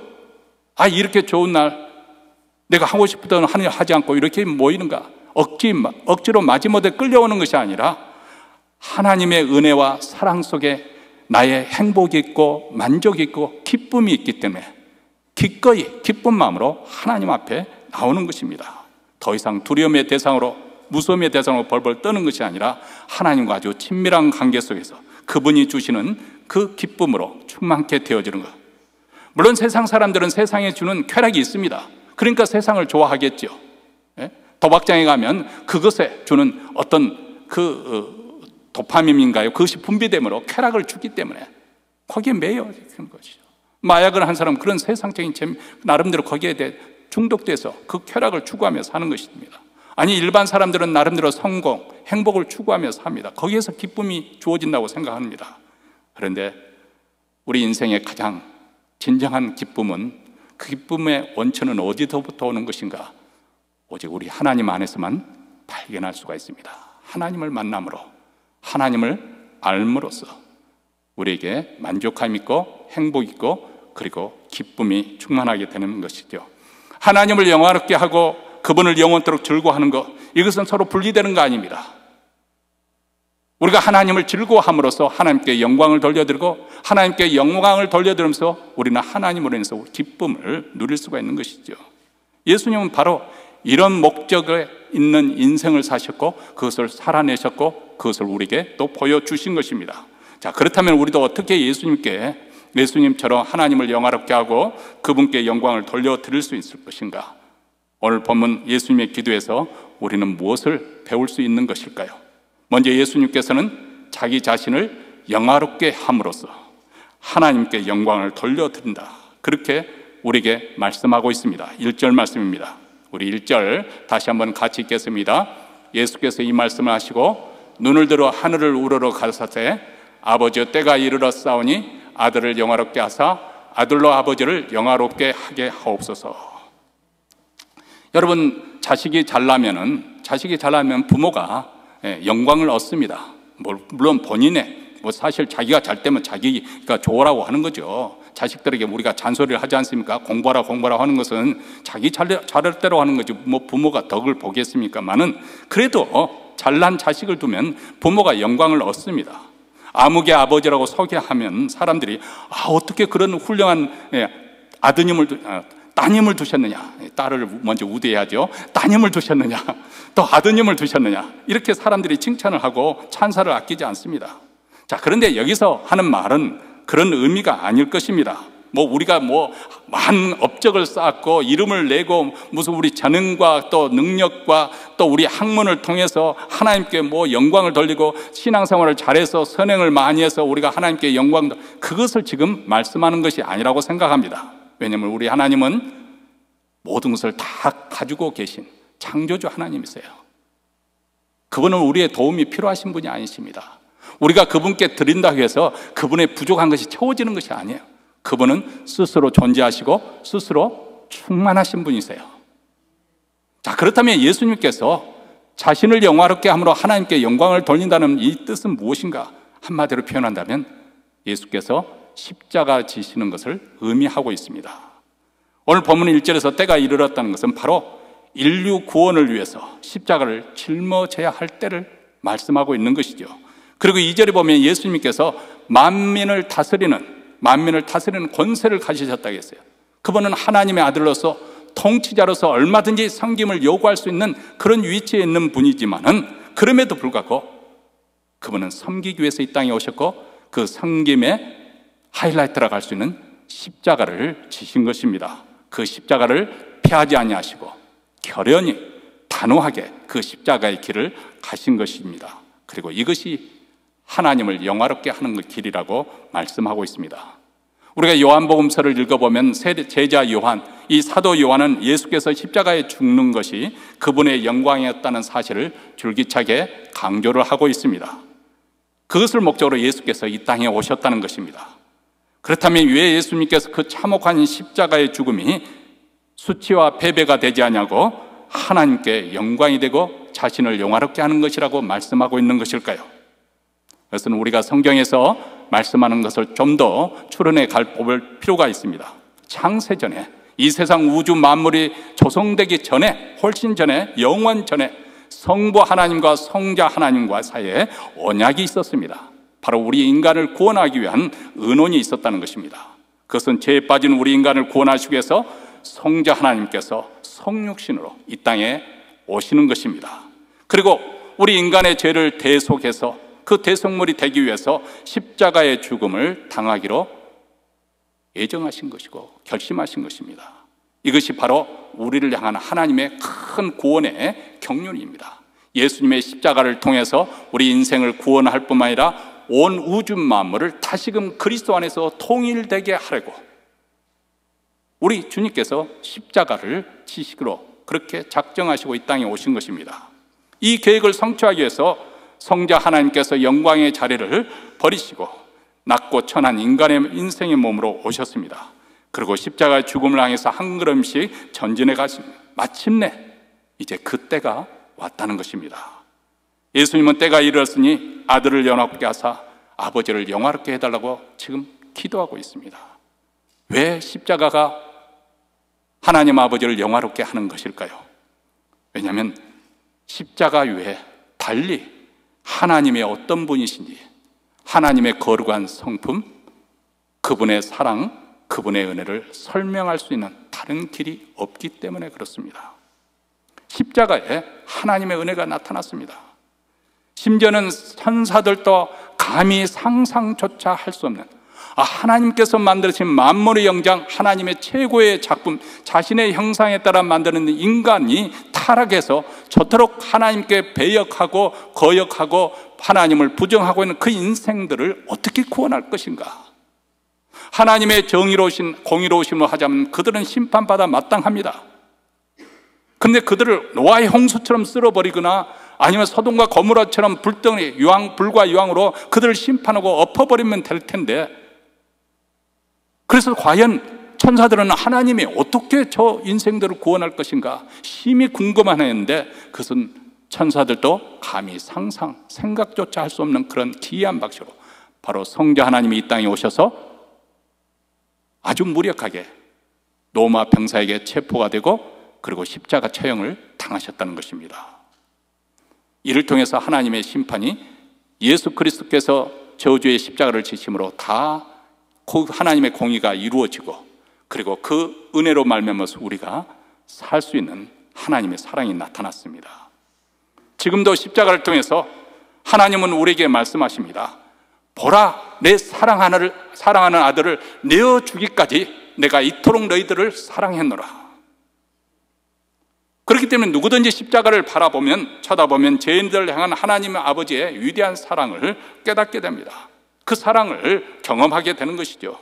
이렇게 좋은 날 내가 하고 싶던 하지 않고 이렇게 모이는가 억지로 마지못해 끌려오는 것이 아니라 하나님의 은혜와 사랑 속에 나의 행복이 있고 만족이 있고 기쁨이 있기 때문에 기꺼이 기쁜 마음으로 하나님 앞에 나오는 것입니다. 더 이상 두려움의 대상으로 무서움의 대상으로 벌벌 떠는 것이 아니라 하나님과 아주 친밀한 관계 속에서 그분이 주시는 그 기쁨으로 충만케 되어지는 것. 물론 세상 사람들은 세상에 주는 쾌락이 있습니다. 그러니까 세상을 좋아하겠죠. 도박장에 가면 그것에 주는 어떤 도파민인가요? 그것이 분비됨으로 쾌락을 주기 때문에 거기에 매여지는 것이죠. 마약을 한 사람은 그런 세상적인 재미, 나름대로 거기에 대해 중독돼서 그 쾌락을 추구하며 사는 것입니다. 아니 일반 사람들은 나름대로 성공, 행복을 추구하며 삽니다. 거기에서 기쁨이 주어진다고 생각합니다. 그런데 우리 인생의 가장 진정한 기쁨은 그 기쁨의 원천은 어디서부터 오는 것인가? 오직 우리 하나님 안에서만 발견할 수가 있습니다. 하나님을 만남으로 하나님을 알므로써 우리에게 만족감 있고 행복 있고 그리고 기쁨이 충만하게 되는 것이죠. 하나님을 영화롭게 하고 그분을 영원토록 즐거워하는 것, 이것은 서로 분리되는 거 아닙니다. 우리가 하나님을 즐거워함으로써 하나님께 영광을 돌려드리고 하나님께 영광을 돌려드리면서 우리는 하나님으로 인해서 기쁨을 누릴 수가 있는 것이죠. 예수님은 바로 이런 목적에 있는 인생을 사셨고 그것을 살아내셨고 그것을 우리에게 또 보여주신 것입니다. 자, 그렇다면 우리도 어떻게 예수님처럼 하나님을 영화롭게 하고 그분께 영광을 돌려드릴 수 있을 것인가? 오늘 본문 예수님의 기도에서 우리는 무엇을 배울 수 있는 것일까요? 먼저 예수님께서는 자기 자신을 영화롭게 함으로써 하나님께 영광을 돌려드린다, 그렇게 우리에게 말씀하고 있습니다. 1절 말씀입니다. 우리 1절 다시 한번 같이 읽겠습니다. 예수께서 이 말씀을 하시고 눈을 들어 하늘을 우러러 가라사대 아버지여 때가 이르렀사오니 아들을 영화롭게 하사 아들로 아버지를 영화롭게 하게 하옵소서. 여러분, 자식이 잘나면 부모가 영광을 얻습니다. 물론 본인의 사실 자기가 잘 되면 자기가 좋으라고 하는 거죠. 자식들에게 우리가 잔소리를 하지 않습니까? 공부하라 하는 것은 자기 잘할 대로 하는 거지 부모가 덕을 보겠습니까만은 그래도 잘난 자식을 두면 부모가 영광을 얻습니다. 아무개 아버지라고 소개하면 사람들이 어떻게 그런 훌륭한 따님을 두셨느냐, 딸을 먼저 우대해야죠. 따님을 두셨느냐, 또 아드님을 두셨느냐, 이렇게 사람들이 칭찬을 하고 찬사를 아끼지 않습니다. 자, 그런데 여기서 하는 말은 그런 의미가 아닐 것입니다. 우리가 많은 업적을 쌓고 이름을 내고 무슨 우리 재능과 또 능력과 또 우리 학문을 통해서 하나님께 영광을 돌리고 신앙생활을 잘해서 선행을 많이 해서 우리가 하나님께 그것을 지금 말씀하는 것이 아니라고 생각합니다. 왜냐하면 우리 하나님은 모든 것을 다 가지고 계신 창조주 하나님이세요. 그분은 우리의 도움이 필요하신 분이 아니십니다. 우리가 그분께 드린다고 해서 그분의 부족한 것이 채워지는 것이 아니에요. 그분은 스스로 존재하시고 스스로 충만하신 분이세요. 자, 그렇다면 예수님께서 자신을 영화롭게 함으로 하나님께 영광을 돌린다는 이 뜻은 무엇인가? 한마디로 표현한다면 예수께서 십자가 지시는 것을 의미하고 있습니다. 오늘 본문 1절에서 때가 이르렀다는 것은 바로 인류 구원을 위해서 십자가를 짊어져야 할 때를 말씀하고 있는 것이죠. 그리고 2절에 보면 예수님께서 만민을 다스리는 권세를 가지셨다고 했어요. 그분은 하나님의 아들로서 통치자로서 얼마든지 섬김을 요구할 수 있는 그런 위치에 있는 분이지만은 그럼에도 불구하고 그분은 섬기기 위해서 이 땅에 오셨고 그 섬김의 하이라이트라고 할 수 있는 십자가를 지신 것입니다. 그 십자가를 피하지 아니하시고 결연히 단호하게 그 십자가의 길을 가신 것입니다. 그리고 이것이 하나님을 영화롭게 하는 길이라고 말씀하고 있습니다. 우리가 요한복음서를 읽어보면 제자 요한, 이 사도 요한은 예수께서 십자가에 죽는 것이 그분의 영광이었다는 사실을 줄기차게 강조를 하고 있습니다. 그것을 목적으로 예수께서 이 땅에 오셨다는 것입니다. 그렇다면 왜 예수님께서 그 참혹한 십자가의 죽음이 수치와 패배가 되지 않냐고 하나님께 영광이 되고 자신을 영화롭게 하는 것이라고 말씀하고 있는 것일까요? 그것은 우리가 성경에서 말씀하는 것을 좀 더 추론해 갈 필요가 있습니다. 창세전에, 이 세상 우주 만물이 조성되기 전에, 훨씬 전에, 영원 전에 성부 하나님과 성자 하나님과 사이에 언약이 있었습니다. 바로 우리 인간을 구원하기 위한 의논이 있었다는 것입니다. 그것은 죄에 빠진 우리 인간을 구원하시기 위해서 성자 하나님께서 성육신으로 이 땅에 오시는 것입니다. 그리고 우리 인간의 죄를 대속해서 그 대속물이 되기 위해서 십자가의 죽음을 당하기로 예정하신 것이고 결심하신 것입니다. 이것이 바로 우리를 향한 하나님의 큰 구원의 경륜입니다. 예수님의 십자가를 통해서 우리 인생을 구원할 뿐만 아니라 온 우주 만물을 다시금 그리스도 안에서 통일되게 하려고 우리 주님께서 십자가를 지시기로 그렇게 작정하시고 이 땅에 오신 것입니다. 이 계획을 성취하기 위해서 성자 하나님께서 영광의 자리를 버리시고 낮고 천한 인간의 인생의 몸으로 오셨습니다. 그리고 십자가의 죽음을 향해서 한 걸음씩 전진해 가십니다. 마침내 이제 그 때가 왔다는 것입니다. 예수님은 때가 이르렀으니 아들을 영화롭게 하사 아버지를 영화롭게 해달라고 지금 기도하고 있습니다. 왜 십자가가 하나님 아버지를 영화롭게 하는 것일까요? 왜냐하면 십자가 외에 달리 하나님의 어떤 분이신지, 하나님의 거룩한 성품, 그분의 사랑, 그분의 은혜를 설명할 수 있는 다른 길이 없기 때문에 그렇습니다. 십자가에 하나님의 은혜가 나타났습니다. 심지어는 천사들도 감히 상상조차 할 수 없는 하나님께서 만드신 만물의 영장, 하나님의 최고의 작품, 자신의 형상에 따라 만드는 인간이 타락해서 저토록 하나님께 배역하고 거역하고 하나님을 부정하고 있는 그 인생들을 어떻게 구원할 것인가? 하나님의 정의로우신 공의로우심을 하자면 그들은 심판받아 마땅합니다. 그런데 그들을 노아의 홍수처럼 쓸어버리거나 아니면 소돔과 고모라처럼 불덩이, 불과 유황으로 그들을 심판하고 엎어버리면 될 텐데, 그래서 과연 천사들은 하나님이 어떻게 저 인생들을 구원할 것인가 심히 궁금해하는데, 그것은 천사들도 감히 생각조차 할 수 없는 그런 기이한 방식으로 바로 성자 하나님이 이 땅에 오셔서 아주 무력하게 로마 병사에게 체포가 되고 그리고 십자가 처형을 당하셨다는 것입니다. 이를 통해서 하나님의 심판이 예수 그리스도께서 저주의 십자가를 지심으로 다 하나님의 공의가 이루어지고 그리고 그 은혜로 말미암아서 우리가 살 수 있는 하나님의 사랑이 나타났습니다. 지금도 십자가를 통해서 하나님은 우리에게 말씀하십니다. 보라, 내 사랑하는 아들을 내어주기까지 내가 이토록 너희들을 사랑했노라. 그렇기 때문에 누구든지 십자가를 쳐다보면 죄인들을 향한 하나님의 아버지의 위대한 사랑을 깨닫게 됩니다. 그 사랑을 경험하게 되는 것이죠.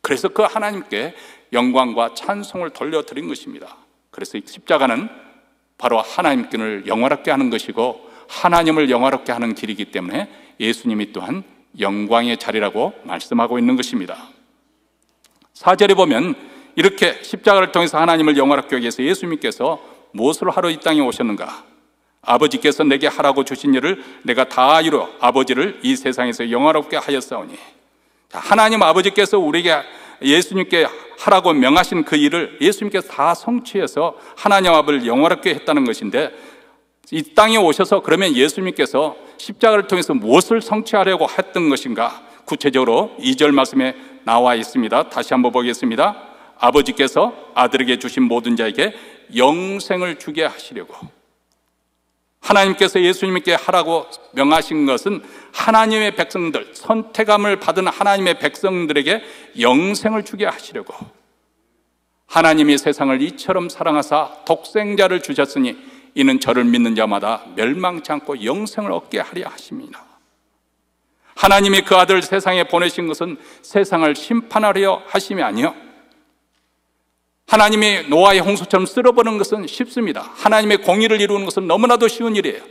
그래서 그 하나님께 영광과 찬송을 돌려드린 것입니다. 그래서 이 십자가는 바로 하나님께를 영화롭게 하는 것이고 하나님을 영화롭게 하는 길이기 때문에 예수님이 또한 영광의 자리라고 말씀하고 있는 것입니다. 4절에 보면 이렇게 십자가를 통해서 하나님을 영화롭게 하기 위해서 예수님께서 무엇을 하러 이 땅에 오셨는가? 아버지께서 내게 하라고 주신 일을 내가 다 이루어 아버지를 이 세상에서 영화롭게 하였사오니. 하나님 아버지께서 우리에게 예수님께 하라고 명하신 그 일을 예수님께서 다 성취해서 하나님 아버지를 영화롭게 했다는 것인데, 이 땅에 오셔서 그러면 예수님께서 십자가를 통해서 무엇을 성취하려고 했던 것인가? 구체적으로 2절 말씀에 나와 있습니다. 다시 한번 보겠습니다. 아버지께서 아들에게 주신 모든 자에게 영생을 주게 하시려고. 하나님께서 예수님께 하라고 명하신 것은 하나님의 백성들, 선택함을 받은 하나님의 백성들에게 영생을 주게 하시려고. 하나님이 세상을 이처럼 사랑하사 독생자를 주셨으니 이는 저를 믿는 자마다 멸망치 않고 영생을 얻게 하려 하십니다. 하나님이 그 아들을 세상에 보내신 것은 세상을 심판하려 하심이 아니요, 하나님이 노아의 홍수처럼 쓸어버리는 것은 쉽습니다. 하나님의 공의를 이루는 것은 너무나도 쉬운 일이에요.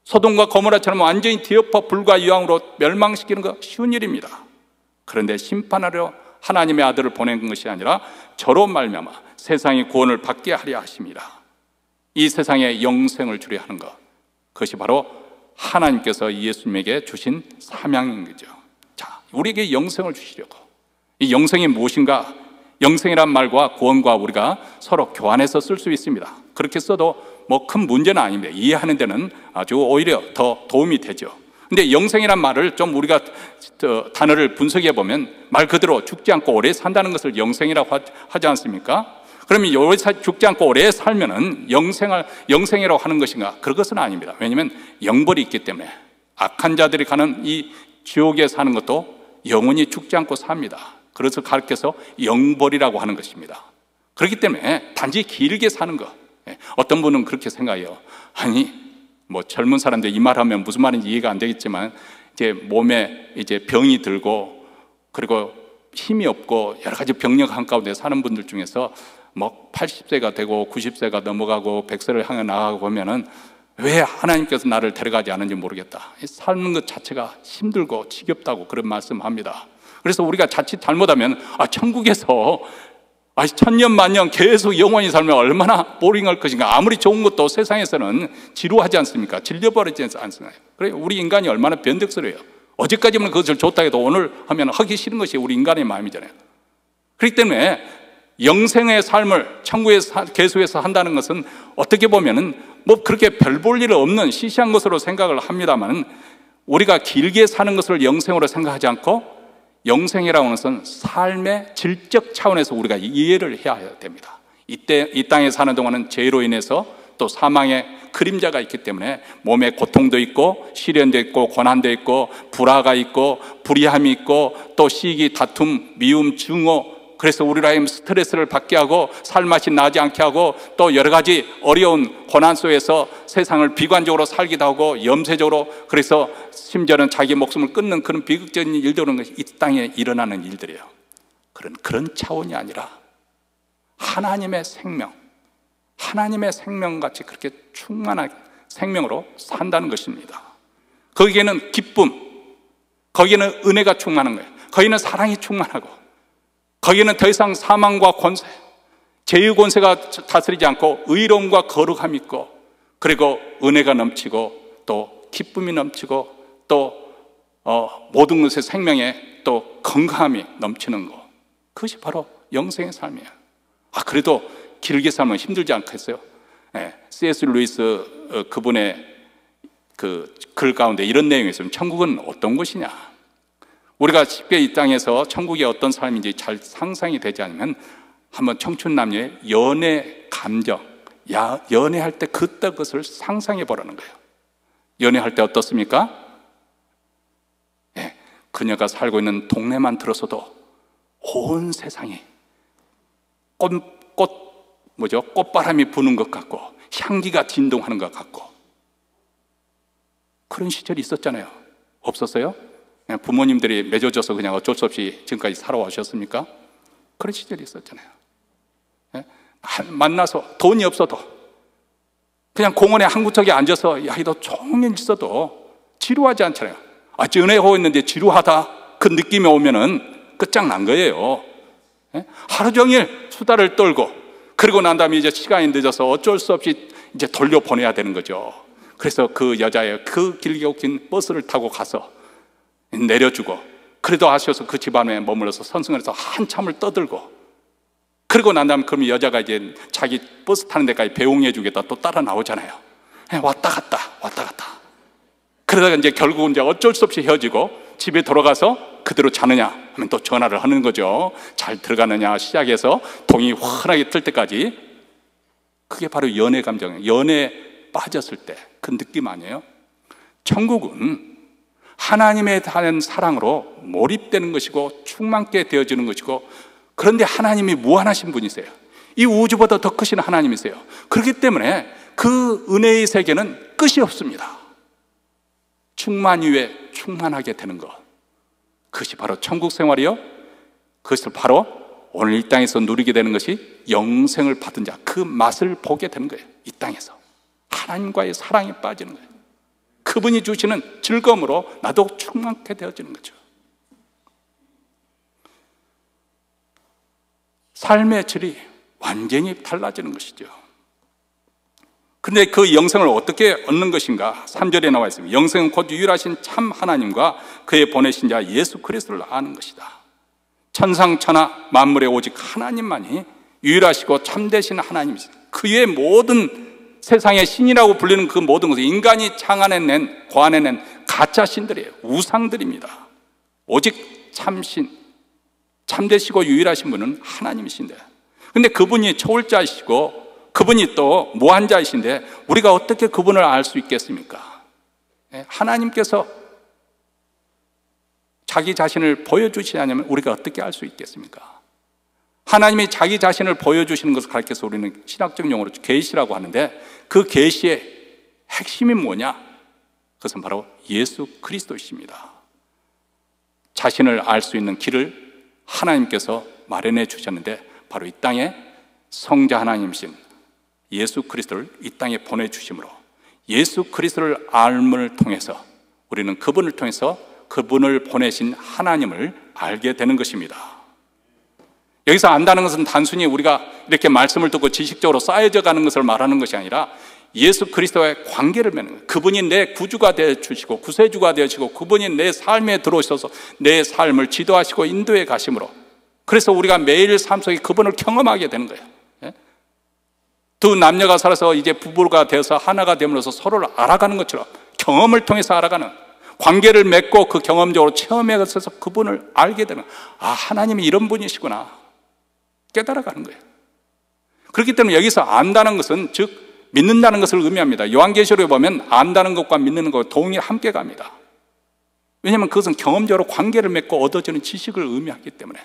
소돔과 고모라처럼 완전히 뒤엎어 불과 유황으로 멸망시키는 것 쉬운 일입니다. 그런데 심판하려 하나님의 아들을 보낸 것이 아니라 저로 말미암아 세상의 구원을 받게 하려 하십니다. 이 세상에 영생을 주려 하는 것, 그것이 바로 하나님께서 예수님에게 주신 사명인 거죠. 자, 우리에게 영생을 주시려고. 이 영생이 무엇인가? 영생이란 말과 구원과 우리가 서로 교환해서 쓸 수 있습니다. 그렇게 써도 뭐 큰 문제는 아닙니다. 이해하는 데는 아주 오히려 더 도움이 되죠. 근데 영생이란 말을 좀 우리가 단어를 분석해 보면 말 그대로 죽지 않고 오래 산다는 것을 영생이라고 하지 않습니까? 그러면 오래 죽지 않고 오래 살면은 영생이라고 하는 것인가? 그런 것은 아닙니다. 왜냐하면 영벌이 있기 때문에. 악한 자들이 가는 이 지옥에 사는 것도 영원히 죽지 않고 삽니다. 그래서 가르쳐서 영벌이라고 하는 것입니다. 그렇기 때문에 단지 길게 사는 것. 어떤 분은 그렇게 생각해요. 아니, 뭐 젊은 사람들 이 말하면 무슨 말인지 이해가 안 되겠지만, 이제 몸에 이제 병이 들고 그리고 힘이 없고 여러 가지 병력 한가운데 사는 분들 중에서 뭐 80세가 되고 90세가 넘어가고 100세를 향해 나가고 보면은 왜 하나님께서 나를 데려가지 않은지 모르겠다. 삶는 것 자체가 힘들고 지겹다고 그런 말씀합니다. 그래서 우리가 자칫 잘못하면 천국에서 천년 만년 계속 영원히 살면 얼마나 보링할 것인가. 아무리 좋은 것도 세상에서는 지루하지 않습니까? 질려버리지 않습니까? 그래, 우리 인간이 얼마나 변덕스러워요. 어제까지는 그것을 좋다 해도 오늘 하면 하기 싫은 것이 우리 인간의 마음이잖아요. 그렇기 때문에 영생의 삶을 천국에 계속해서 한다는 것은 어떻게 보면은 뭐 그렇게 별 볼 일 없는 시시한 것으로 생각을 합니다만, 우리가 길게 사는 것을 영생으로 생각하지 않고 영생이라고 하는 것은 삶의 질적 차원에서 우리가 이해를 해야 됩니다. 이 땅에 사는 동안은 죄로 인해서 또 사망의 그림자가 있기 때문에 몸에 고통도 있고 시련도 있고 고난도 있고 불화가 있고 불의함이 있고 또 시기, 다툼, 미움, 증오, 그래서 우리로 하여금 스트레스를 받게 하고 살맛이 나지 않게 하고 또 여러 가지 어려운 고난 속에서 세상을 비관적으로 살기도 하고 염세적으로, 그래서 심지어는 자기 목숨을 끊는 그런 비극적인 일들은 이 땅에 일어나는 일들이에요. 그런 차원이 아니라 하나님의 생명, 하나님의 생명같이 그렇게 충만한 생명으로 산다는 것입니다. 거기에는 기쁨, 거기에는 은혜가 충만한 거예요. 거기는 사랑이 충만하고, 거기는 더 이상 사망과 권세, 죄의 권세가 다스리지 않고 의로움과 거룩함이 있고, 그리고 은혜가 넘치고 또 기쁨이 넘치고 또 모든 것의 생명에 또 건강함이 넘치는 것, 그것이 바로 영생의 삶이에요. 그래도 길게 살면 힘들지 않겠어요? C.S. 루이스 그분의 그 글 가운데 이런 내용이 있어요. 천국은 어떤 곳이냐? 우리가 쉽게 이 땅에서 천국이 어떤 삶인지 잘 상상이 되지 않으면 한번 청춘 남녀의 연애 감정, 연애할 때 그때 것을 상상해 보라는 거예요. 연애할 때 어떻습니까? 그녀가 살고 있는 동네만 들어서도 온 세상이 꽃바람이 부는 것 같고 향기가 진동하는 것 같고, 그런 시절이 있었잖아요. 없었어요? 부모님들이 맺어줘서 그냥 어쩔 수 없이 지금까지 살아오셨습니까? 그런 시절이 있었잖아요. 만나서 돈이 없어도 그냥 공원에 한 구석에 앉아서 야이도 종일 있어도 지루하지 않잖아요. 연애하고 있는데 지루하다 그 느낌이 오면은 끝장난 거예요. 하루 종일 수다를 떨고 그리고 난 다음에 이제 시간이 늦어서 어쩔 수 없이 이제 돌려보내야 되는 거죠. 그래서 그 여자의 그 길게 긴 버스를 타고 가서 내려주고, 그래도 아쉬워서 그 집안에 머물러서 선승을 해서 한참을 떠들고, 그리고 난 다음에 그럼 여자가 이제 자기 버스 타는 데까지 배웅해 주겠다 또 따라 나오잖아요. 왔다 갔다 왔다 갔다. 그러다가 이제 결국은 이제 어쩔 수 없이 헤어지고 집에 돌아가서 그대로 자느냐 하면 또 전화를 하는 거죠. 잘 들어가느냐 시작해서 동이 환하게 뜰 때까지. 그게 바로 연애 감정이에요. 연애에 빠졌을 때 그 느낌 아니에요? 천국은 하나님에 대한 사랑으로 몰입되는 것이고 충만케 되어지는 것이고, 그런데 하나님이 무한하신 분이세요. 이 우주보다 더 크신 하나님이세요. 그렇기 때문에 그 은혜의 세계는 끝이 없습니다. 충만 위에 충만하게 되는 것, 그것이 바로 천국 생활이요, 그것을 바로 오늘 이 땅에서 누리게 되는 것이 영생을 받은 자, 그 맛을 보게 되는 거예요. 이 땅에서 하나님과의 사랑에 빠지는 거예요. 그분이 주시는 즐거움으로 나도 충만케 되어지는 거죠. 삶의 질이 완전히 달라지는 것이죠. 근데 그 영생을 어떻게 얻는 것인가? 3절에 나와 있습니다. 영생은 곧 유일하신 참 하나님과 그의 보내신 자 예수 그리스도를 아는 것이다. 천상천하 만물의 오직 하나님만이 유일하시고 참되신 하나님이시다. 그의 모든 세상의 신이라고 불리는 그 모든 것은 인간이 창안해낸, 고안해낸 가짜 신들이에요. 우상들입니다. 오직 참신, 참되시고 유일하신 분은 하나님이신데, 근데 그분이 초월자이시고 그분이 또 무한자이신데 우리가 어떻게 그분을 알 수 있겠습니까? 하나님께서 자기 자신을 보여주시지 않으면 우리가 어떻게 알 수 있겠습니까? 하나님이 자기 자신을 보여주시는 것을 가르쳐서 우리는 신학적 용어로 계시라고 하는데, 그 계시의 핵심이 뭐냐? 그것은 바로 예수 그리스도이십니다. 자신을 알 수 있는 길을 하나님께서 마련해 주셨는데, 바로 이 땅에 성자 하나님이신 예수 그리스도를 이 땅에 보내주심으로 예수 그리스도를 알음을 통해서 우리는 그분을 통해서 그분을 보내신 하나님을 알게 되는 것입니다. 여기서 안다는 것은 단순히 우리가 이렇게 말씀을 듣고 지식적으로 쌓여져 가는 것을 말하는 것이 아니라 예수 그리스도와의 관계를 맺는 거예요. 그분이 내 구주가 되어주시고 구세주가 되어주시고 그분이 내 삶에 들어오셔서 내 삶을 지도하시고 인도해 가심으로, 그래서 우리가 매일 삶 속에 그분을 경험하게 되는 거예요. 두 남녀가 살아서 이제 부부가 되어서 하나가 됨으로써 서로를 알아가는 것처럼 경험을 통해서 알아가는, 관계를 맺고 그 경험적으로 체험해서 그분을 알게 되는, 아, 하나님이 이런 분이시구나 깨달아가는 거예요. 그렇기 때문에 여기서 안다는 것은 즉 믿는다는 것을 의미합니다. 요한계시록에 보면 안다는 것과 믿는 것 동일히 함께 갑니다. 왜냐하면 그것은 경험적으로 관계를 맺고 얻어지는 지식을 의미하기 때문에,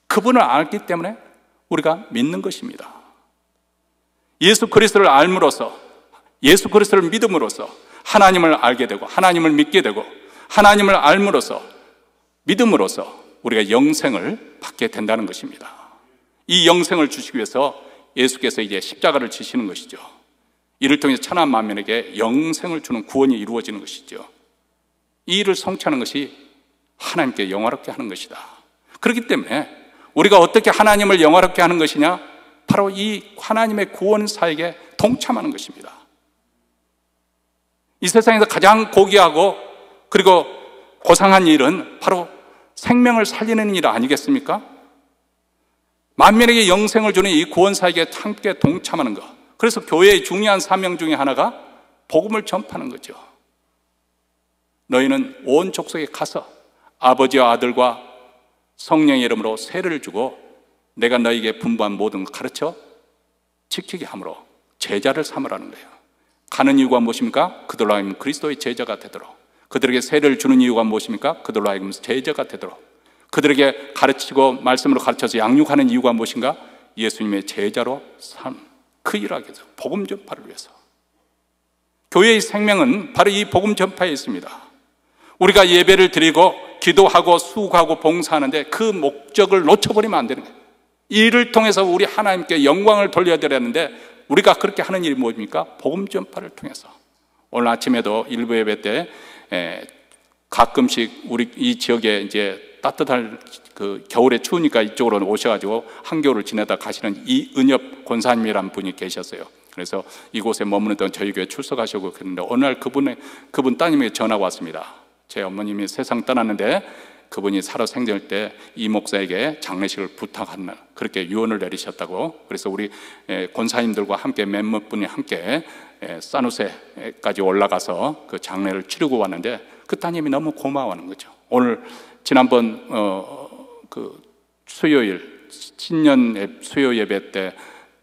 그분을 알기 때문에 우리가 믿는 것입니다. 예수 그리스도를 알므로써, 예수 그리스도를 믿음으로써 하나님을 알게 되고 하나님을 믿게 되고, 하나님을 알므로써 믿음으로써 우리가 영생을 받게 된다는 것입니다. 이 영생을 주시기 위해서 예수께서 이제 십자가를 지시는 것이죠. 이를 통해서 천하 만민에게 영생을 주는 구원이 이루어지는 것이죠. 이 일을 성취하는 것이 하나님께 영화롭게 하는 것이다. 그렇기 때문에 우리가 어떻게 하나님을 영화롭게 하는 것이냐? 바로 이 하나님의 구원 사역에 동참하는 것입니다. 이 세상에서 가장 고귀하고 그리고 고상한 일은 바로 생명을 살리는 일 아니겠습니까? 만민에게 영생을 주는 이 구원 사역에 함께 동참하는 것, 그래서 교회의 중요한 사명 중에 하나가 복음을 전파하는 거죠. 너희는 온 족속에 가서 아버지와 아들과 성령의 이름으로 세례를 주고 내가 너희에게 분부한 모든 것 가르쳐 지키게 함으로 제자를 삼으라는 거예요. 가는 이유가 무엇입니까? 그들로 하여금 그리스도의 제자가 되도록. 그들에게 세례를 주는 이유가 무엇입니까? 그들로 하여금 제자가 되도록. 그들에게 가르치고 말씀으로 가르쳐서 양육하는 이유가 무엇인가? 예수님의 제자로 삶, 그 일을 하기 위해서, 복음 전파를 위해서. 교회의 생명은 바로 이 복음 전파에 있습니다. 우리가 예배를 드리고 기도하고 수고하고 봉사하는데 그 목적을 놓쳐버리면 안 되는 거예요. 이 일을 통해서 우리 하나님께 영광을 돌려드려야 하는데, 우리가 그렇게 하는 일이 무엇입니까? 복음 전파를 통해서. 오늘 아침에도 일부 예배 때 가끔씩 우리 이 지역에 이제 따뜻할 그 겨울에 추우니까 이쪽으로 오셔가지고 한겨울을 지내다 가시는 이은엽 권사님이라는 분이 계셨어요. 그래서 이곳에 머무는 동안 저희 교회 출석하시고 그랬는데 어느 날 그분 따님에게 전화가 왔습니다. 제 어머님이 세상 떠났는데 그분이 살아생전 때 이 목사에게 장례식을 부탁하는 날 그렇게 유언을 내리셨다고. 그래서 우리 권사님들과 함께 몇몇 분이 함께 산호세까지 올라가서 그 장례를 치르고 왔는데 그 따님이 너무 고마워하는 거죠. 오늘 지난번 그 수요일 신년 수요 예배 때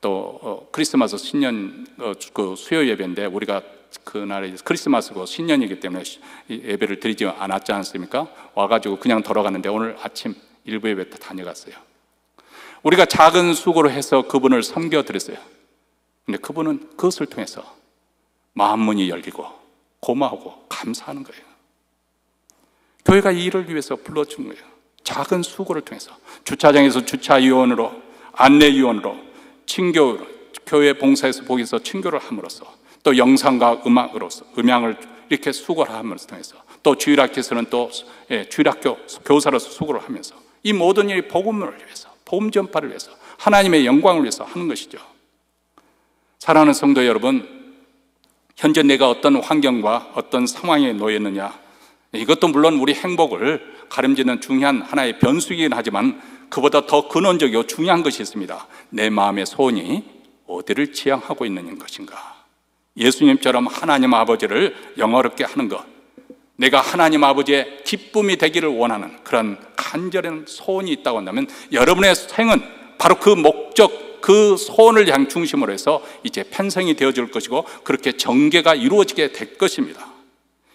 또 크리스마스 신년 그 수요 예배인데 우리가 그날에 크리스마스고 신년이기 때문에 예배를 드리지 않았지 않습니까? 와가지고 그냥 돌아갔는데 오늘 아침 일부 예배 때 다녀갔어요. 우리가 작은 수고로 해서 그분을 섬겨드렸어요. 근데 그분은 그것을 통해서 마음 문이 열리고 고마워하고 감사하는 거예요. 교회가 이 일을 위해서 불러준 거예요. 작은 수고를 통해서 주차장에서 주차위원으로, 안내위원으로, 친교로, 교회 봉사에서 보기에서 친교를 함으로써 또 영상과 음향을 이렇게 수고를 함으로써 통해서 또 주일학교에서는 또 주일학교 교사로서 수고를 하면서 이 모든 일이 복음을 위해서, 복음 전파를 위해서, 하나님의 영광을 위해서 하는 것이죠. 사랑하는 성도 여러분, 현재 내가 어떤 환경과 어떤 상황에 놓였느냐, 이것도 물론 우리 행복을 가름지는 중요한 하나의 변수이긴 하지만 그보다 더 근원적이고 중요한 것이 있습니다. 내 마음의 소원이 어디를 지향하고 있는 것인가. 예수님처럼 하나님 아버지를 영화롭게 하는 것, 내가 하나님 아버지의 기쁨이 되기를 원하는 그런 간절한 소원이 있다고 한다면 여러분의 생은 바로 그 목적, 그 소원을 향 중심으로 해서 이제 편성이 되어질 것이고 그렇게 전개가 이루어지게 될 것입니다.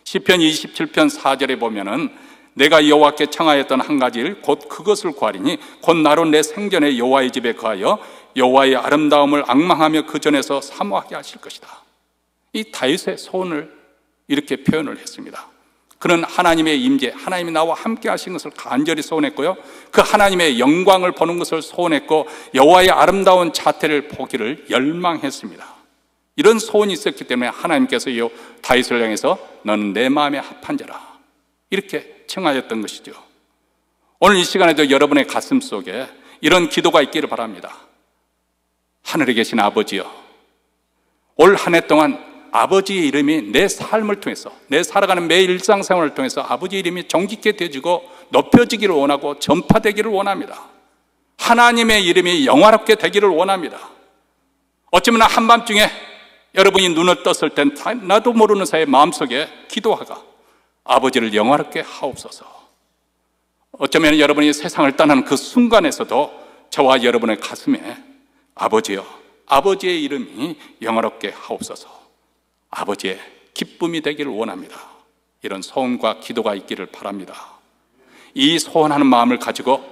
시편 27편 4절에 보면은 내가 여호와께 청하였던 한 가지 일 곧 그것을 구하리니 곧 나로 내 생전에 여호와의 집에 거하여 여호와의 아름다움을 앙망하며 그 전에서 사모하게 하실 것이다. 이 다윗의 소원을 이렇게 표현을 했습니다. 그는 하나님의 임재, 하나님이 나와 함께 하신 것을 간절히 소원했고요, 그 하나님의 영광을 보는 것을 소원했고 여호와의 아름다운 자태를 보기를 열망했습니다. 이런 소원이 있었기 때문에 하나님께서 이 다윗을 향해서 너는 내 마음에 합한 자라 이렇게 칭하였던 것이죠. 오늘 이 시간에도 여러분의 가슴 속에 이런 기도가 있기를 바랍니다. 하늘에 계신 아버지여, 올 한 해 동안 아버지의 이름이 내 삶을 통해서, 내 살아가는 매일 일상생활을 통해서 아버지의 이름이 정직하게 되어지고 높여지기를 원하고 전파되기를 원합니다. 하나님의 이름이 영화롭게 되기를 원합니다. 어쩌면 한밤중에 여러분이 눈을 떴을 땐 나도 모르는 사이에 마음속에 기도하가 아버지를 영화롭게 하옵소서. 어쩌면 여러분이 세상을 떠나는 그 순간에서도 저와 여러분의 가슴에 아버지여, 아버지의 이름이 영화롭게 하옵소서, 아버지의 기쁨이 되기를 원합니다. 이런 소원과 기도가 있기를 바랍니다. 이 소원하는 마음을 가지고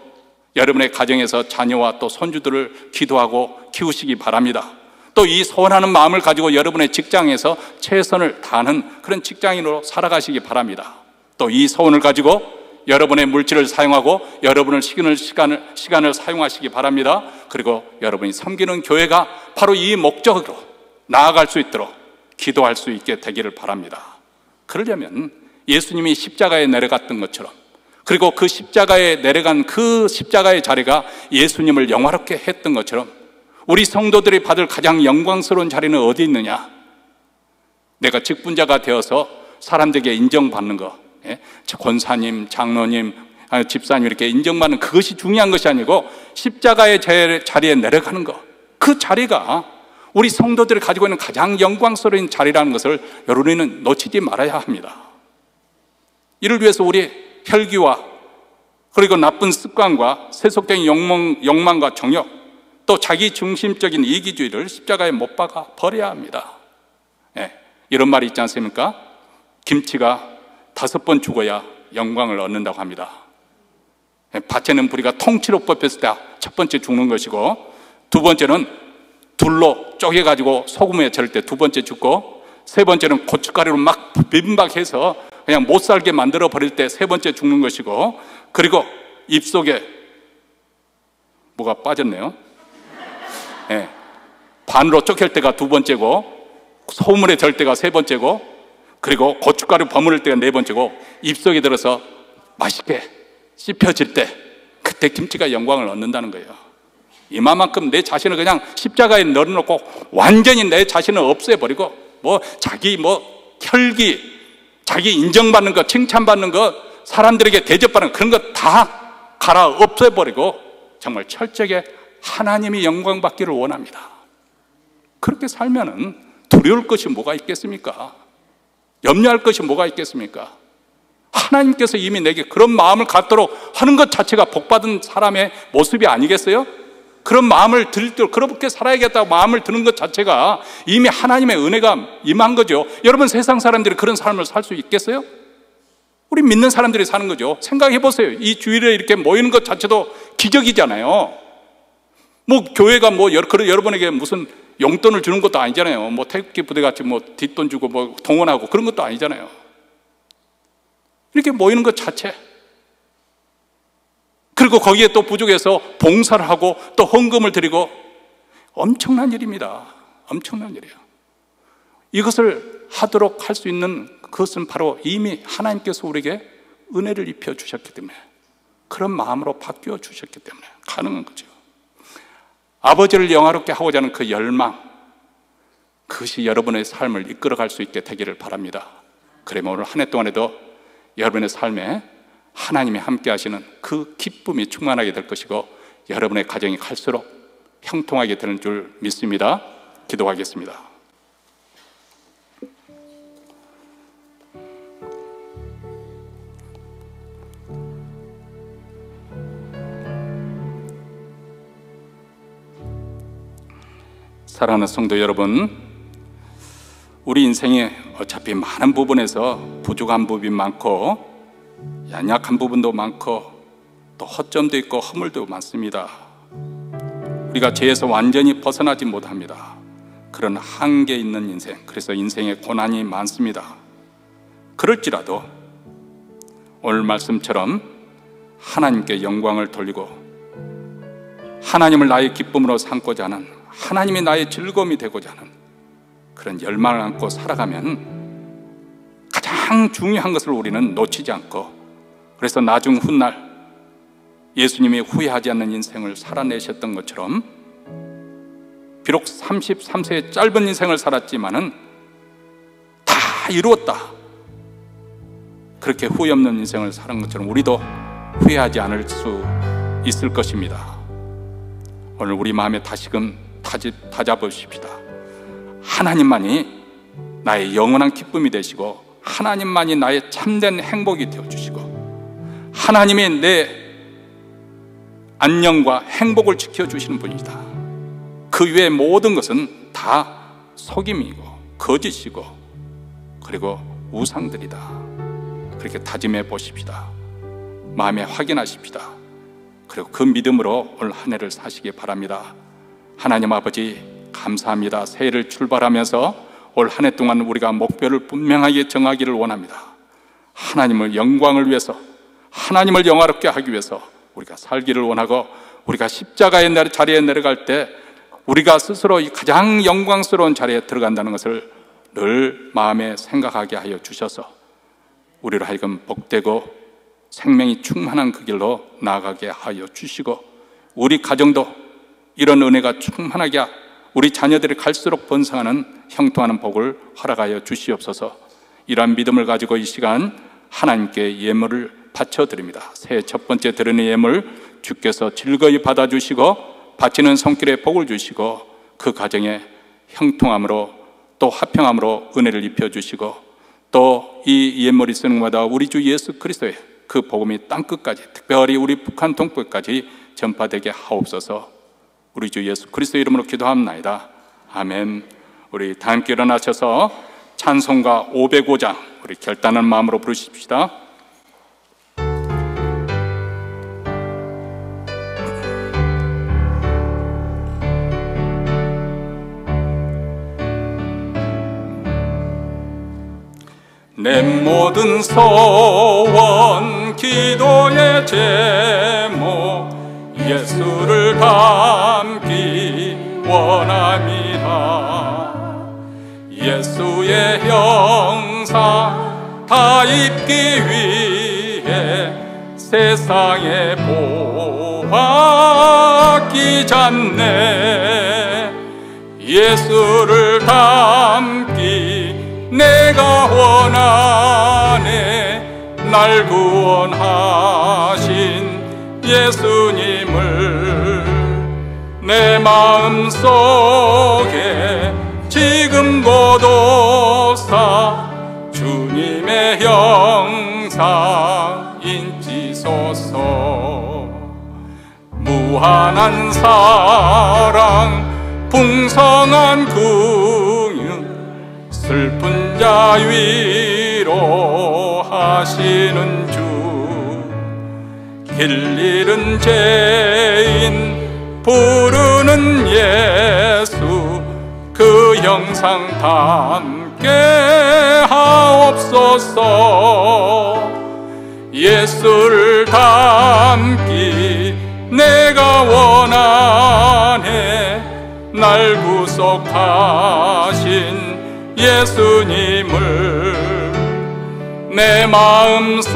여러분의 가정에서 자녀와 또 손주들을 기도하고 키우시기 바랍니다. 또 이 소원하는 마음을 가지고 여러분의 직장에서 최선을 다하는 그런 직장인으로 살아가시기 바랍니다. 또 이 소원을 가지고 여러분의 물질을 사용하고 여러분을 시간을 사용하시기 바랍니다. 그리고 여러분이 섬기는 교회가 바로 이 목적으로 나아갈 수 있도록 기도할 수 있게 되기를 바랍니다. 그러려면 예수님이 십자가에 내려갔던 것처럼, 그리고 그 십자가에 내려간 그 십자가의 자리가 예수님을 영화롭게 했던 것처럼 우리 성도들이 받을 가장 영광스러운 자리는 어디 있느냐? 내가 직분자가 되어서 사람들에게 인정받는 것, 권사님, 장로님, 집사님 이렇게 인정받는 그것이 중요한 것이 아니고 십자가의 자리에 내려가는 것, 그 자리가 우리 성도들이 가지고 있는 가장 영광스러운 자리라는 것을 여러분은 놓치지 말아야 합니다. 이를 위해서 우리 혈기와 그리고 나쁜 습관과 세속적인 욕망과 정욕, 또 자기 중심적인 이기주의를 십자가에 못 박아 버려야 합니다. 이런 말이 있지 않습니까? 김치가 5번 죽어야 영광을 얻는다고 합니다. 밭에는 부리가 통째로 뽑혔을 때 첫 번째 죽는 것이고, 두 번째는 둘로 쪼개가지고 소금에 절을 때 두 번째 죽고, 세 번째는 고춧가루로 막 비빔박해서 그냥 못 살게 만들어 버릴 때 세 번째 죽는 것이고, 그리고 입속에 뭐가 빠졌네요. 반으로 쪼갤 때가 두 번째고, 소금에 절 때가 세 번째고, 그리고 고춧가루 버무릴 때가 네 번째고, 입속에 들어서 맛있게 씹혀질 때 그때 김치가 영광을 얻는다는 거예요. 이만큼 내 자신을 그냥 십자가에 넣어놓고 완전히 내 자신을 없애버리고 자기 혈기, 자기 인정받는 것, 칭찬받는 것, 사람들에게 대접받는 것, 그런 거 다 갈아 없애버리고 정말 철저하게 하나님이 영광 받기를 원합니다. 그렇게 살면은 두려울 것이 뭐가 있겠습니까? 염려할 것이 뭐가 있겠습니까? 하나님께서 이미 내게 그런 마음을 갖도록 하는 것 자체가 복받은 사람의 모습이 아니겠어요? 그런 마음을 들도록 그렇게 살아야겠다고 마음을 드는 것 자체가 이미 하나님의 은혜가 임한 거죠. 여러분, 세상 사람들이 그런 삶을 살 수 있겠어요? 우리 믿는 사람들이 사는 거죠. 생각해 보세요. 이 주일에 이렇게 모이는 것 자체도 기적이잖아요. 교회가 여러분에게 무슨 용돈을 주는 것도 아니잖아요. 태극기 부대같이 뒷돈 주고 동원하고 그런 것도 아니잖아요. 이렇게 모이는 것 자체, 그리고 거기에 또 부족해서 봉사를 하고 또 헌금을 드리고, 엄청난 일입니다. 엄청난 일이에요. 이것을 하도록 할 수 있는 그것은 바로 이미 하나님께서 우리에게 은혜를 입혀 주셨기 때문에, 그런 마음으로 바뀌어 주셨기 때문에 가능한 거죠. 아버지를 영화롭게 하고자 하는 그 열망, 그것이 여러분의 삶을 이끌어갈 수 있게 되기를 바랍니다. 그러면 오늘 한 해 동안에도 여러분의 삶에 하나님이 함께 하시는 그 기쁨이 충만하게 될 것이고, 여러분의 가정이 갈수록 형통하게 되는 줄 믿습니다. 기도하겠습니다. 사랑하는 성도 여러분, 우리 인생에 어차피 많은 부분에서 부족한 부분이 많고 연약한 부분도 많고 또 허점도 있고 허물도 많습니다. 우리가 죄에서 완전히 벗어나지 못합니다. 그런 한계 있는 인생, 그래서 인생에 고난이 많습니다. 그럴지라도 오늘 말씀처럼 하나님께 영광을 돌리고 하나님을 나의 기쁨으로 삼고자 하는, 하나님이 나의 즐거움이 되고자 하는 그런 열망을 안고 살아가면 가장 중요한 것을 우리는 놓치지 않고, 그래서 나중 훗날 예수님이 후회하지 않는 인생을 살아내셨던 것처럼, 비록 33세의 짧은 인생을 살았지만은 다 이루었다, 그렇게 후회 없는 인생을 살은 것처럼 우리도 후회하지 않을 수 있을 것입니다. 오늘 우리 마음에 다시금 다잡으십시다. 하나님만이 나의 영원한 기쁨이 되시고, 하나님만이 나의 참된 행복이 되어주시고, 하나님이 내 안녕과 행복을 지켜주시는 분이다. 그 외의 모든 것은 다 속임이고 거짓이고 그리고 우상들이다. 그렇게 다짐해 보십시다. 마음에 확인하십시다. 그리고 그 믿음으로 오늘 한 해를 사시기 바랍니다. 하나님 아버지, 감사합니다. 새해를 출발하면서 올 한 해 동안 우리가 목표를 분명하게 정하기를 원합니다. 하나님을 영광을 위해서, 하나님을 영화롭게 하기 위해서 우리가 살기를 원하고, 우리가 십자가의 자리에 내려갈 때 우리가 스스로 가장 영광스러운 자리에 들어간다는 것을 늘 마음에 생각하게 하여 주셔서 우리로 하여금 복되고 생명이 충만한 그 길로 나아가게 하여 주시고, 우리 가정도 이런 은혜가 충만하게, 우리 자녀들이 갈수록 번성하는 형통하는 복을 허락하여 주시옵소서. 이러한 믿음을 가지고 이 시간 하나님께 예물을 바쳐드립니다. 새해 첫 번째 드리는 예물 주께서 즐거이 받아주시고 바치는 손길에 복을 주시고 그 가정에 형통함으로 또 화평함으로 은혜를 입혀주시고, 또 이 예물이 쓰는 것마다 우리 주 예수 그리스도의 그 복음이 땅끝까지, 특별히 우리 북한 동포까지 전파되게 하옵소서. 우리 주 예수 그리스도의 이름으로 기도합나이다. 아멘. 우리 다 함께 일어나셔서 찬송가 505장 우리 결단한 마음으로 부르십시다. 내 모든 소원 기도의 제목 예수를 담기 원합니다. 예수의 형상 다 입기 위해 세상에 보았기 전에 예수를 닮기 내가 원하네. 날 구원하신 예수님을 내 마음속에 지금 고도사 주님의 형상 인치소서. 무한한 사랑 풍성한 긍휼 슬픈 자 위로하시는 주. 길 잃은 죄인 부르는 예수 그 형상 담게 하옵소서. 예수를 닮기 내가 원하네. 날 구속하신 예수님을 내 마음속에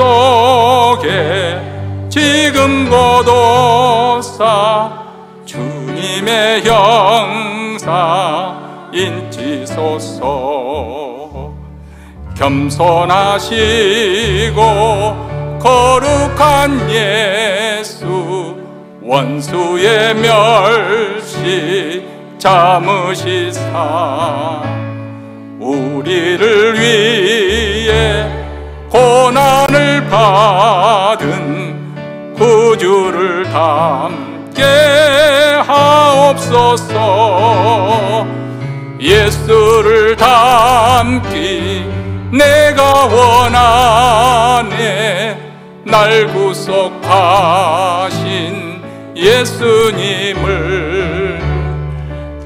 지금 고도사 주님의 형상 인치소서. 겸손하시고 거룩한 예수 원수의 멸시 참으시사 우리를 위해 고난을 받은 구주를 담게 하옵소서. 예수를 닮기 내가 원하네. 날 구속하신 예수님을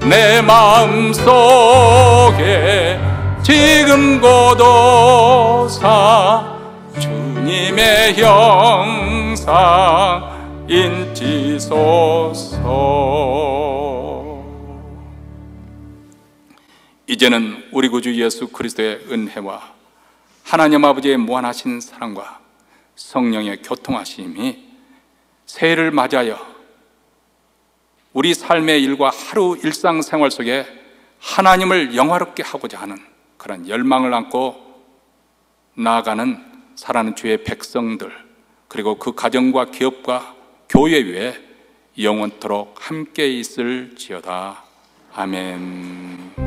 내 마음속에 지금 고도사 주님의 형상 인치소서. 이제는 우리 구주 예수 그리스도의 은혜와 하나님 아버지의 무한하신 사랑과 성령의 교통하심이 새해를 맞이하여 우리 삶의 일과 하루 일상생활 속에 하나님을 영화롭게 하고자 하는 그런 열망을 안고 나아가는 살아가는 주의 백성들, 그리고 그 가정과 기업과 교회 위에 영원토록 함께 있을지어다. 아멘.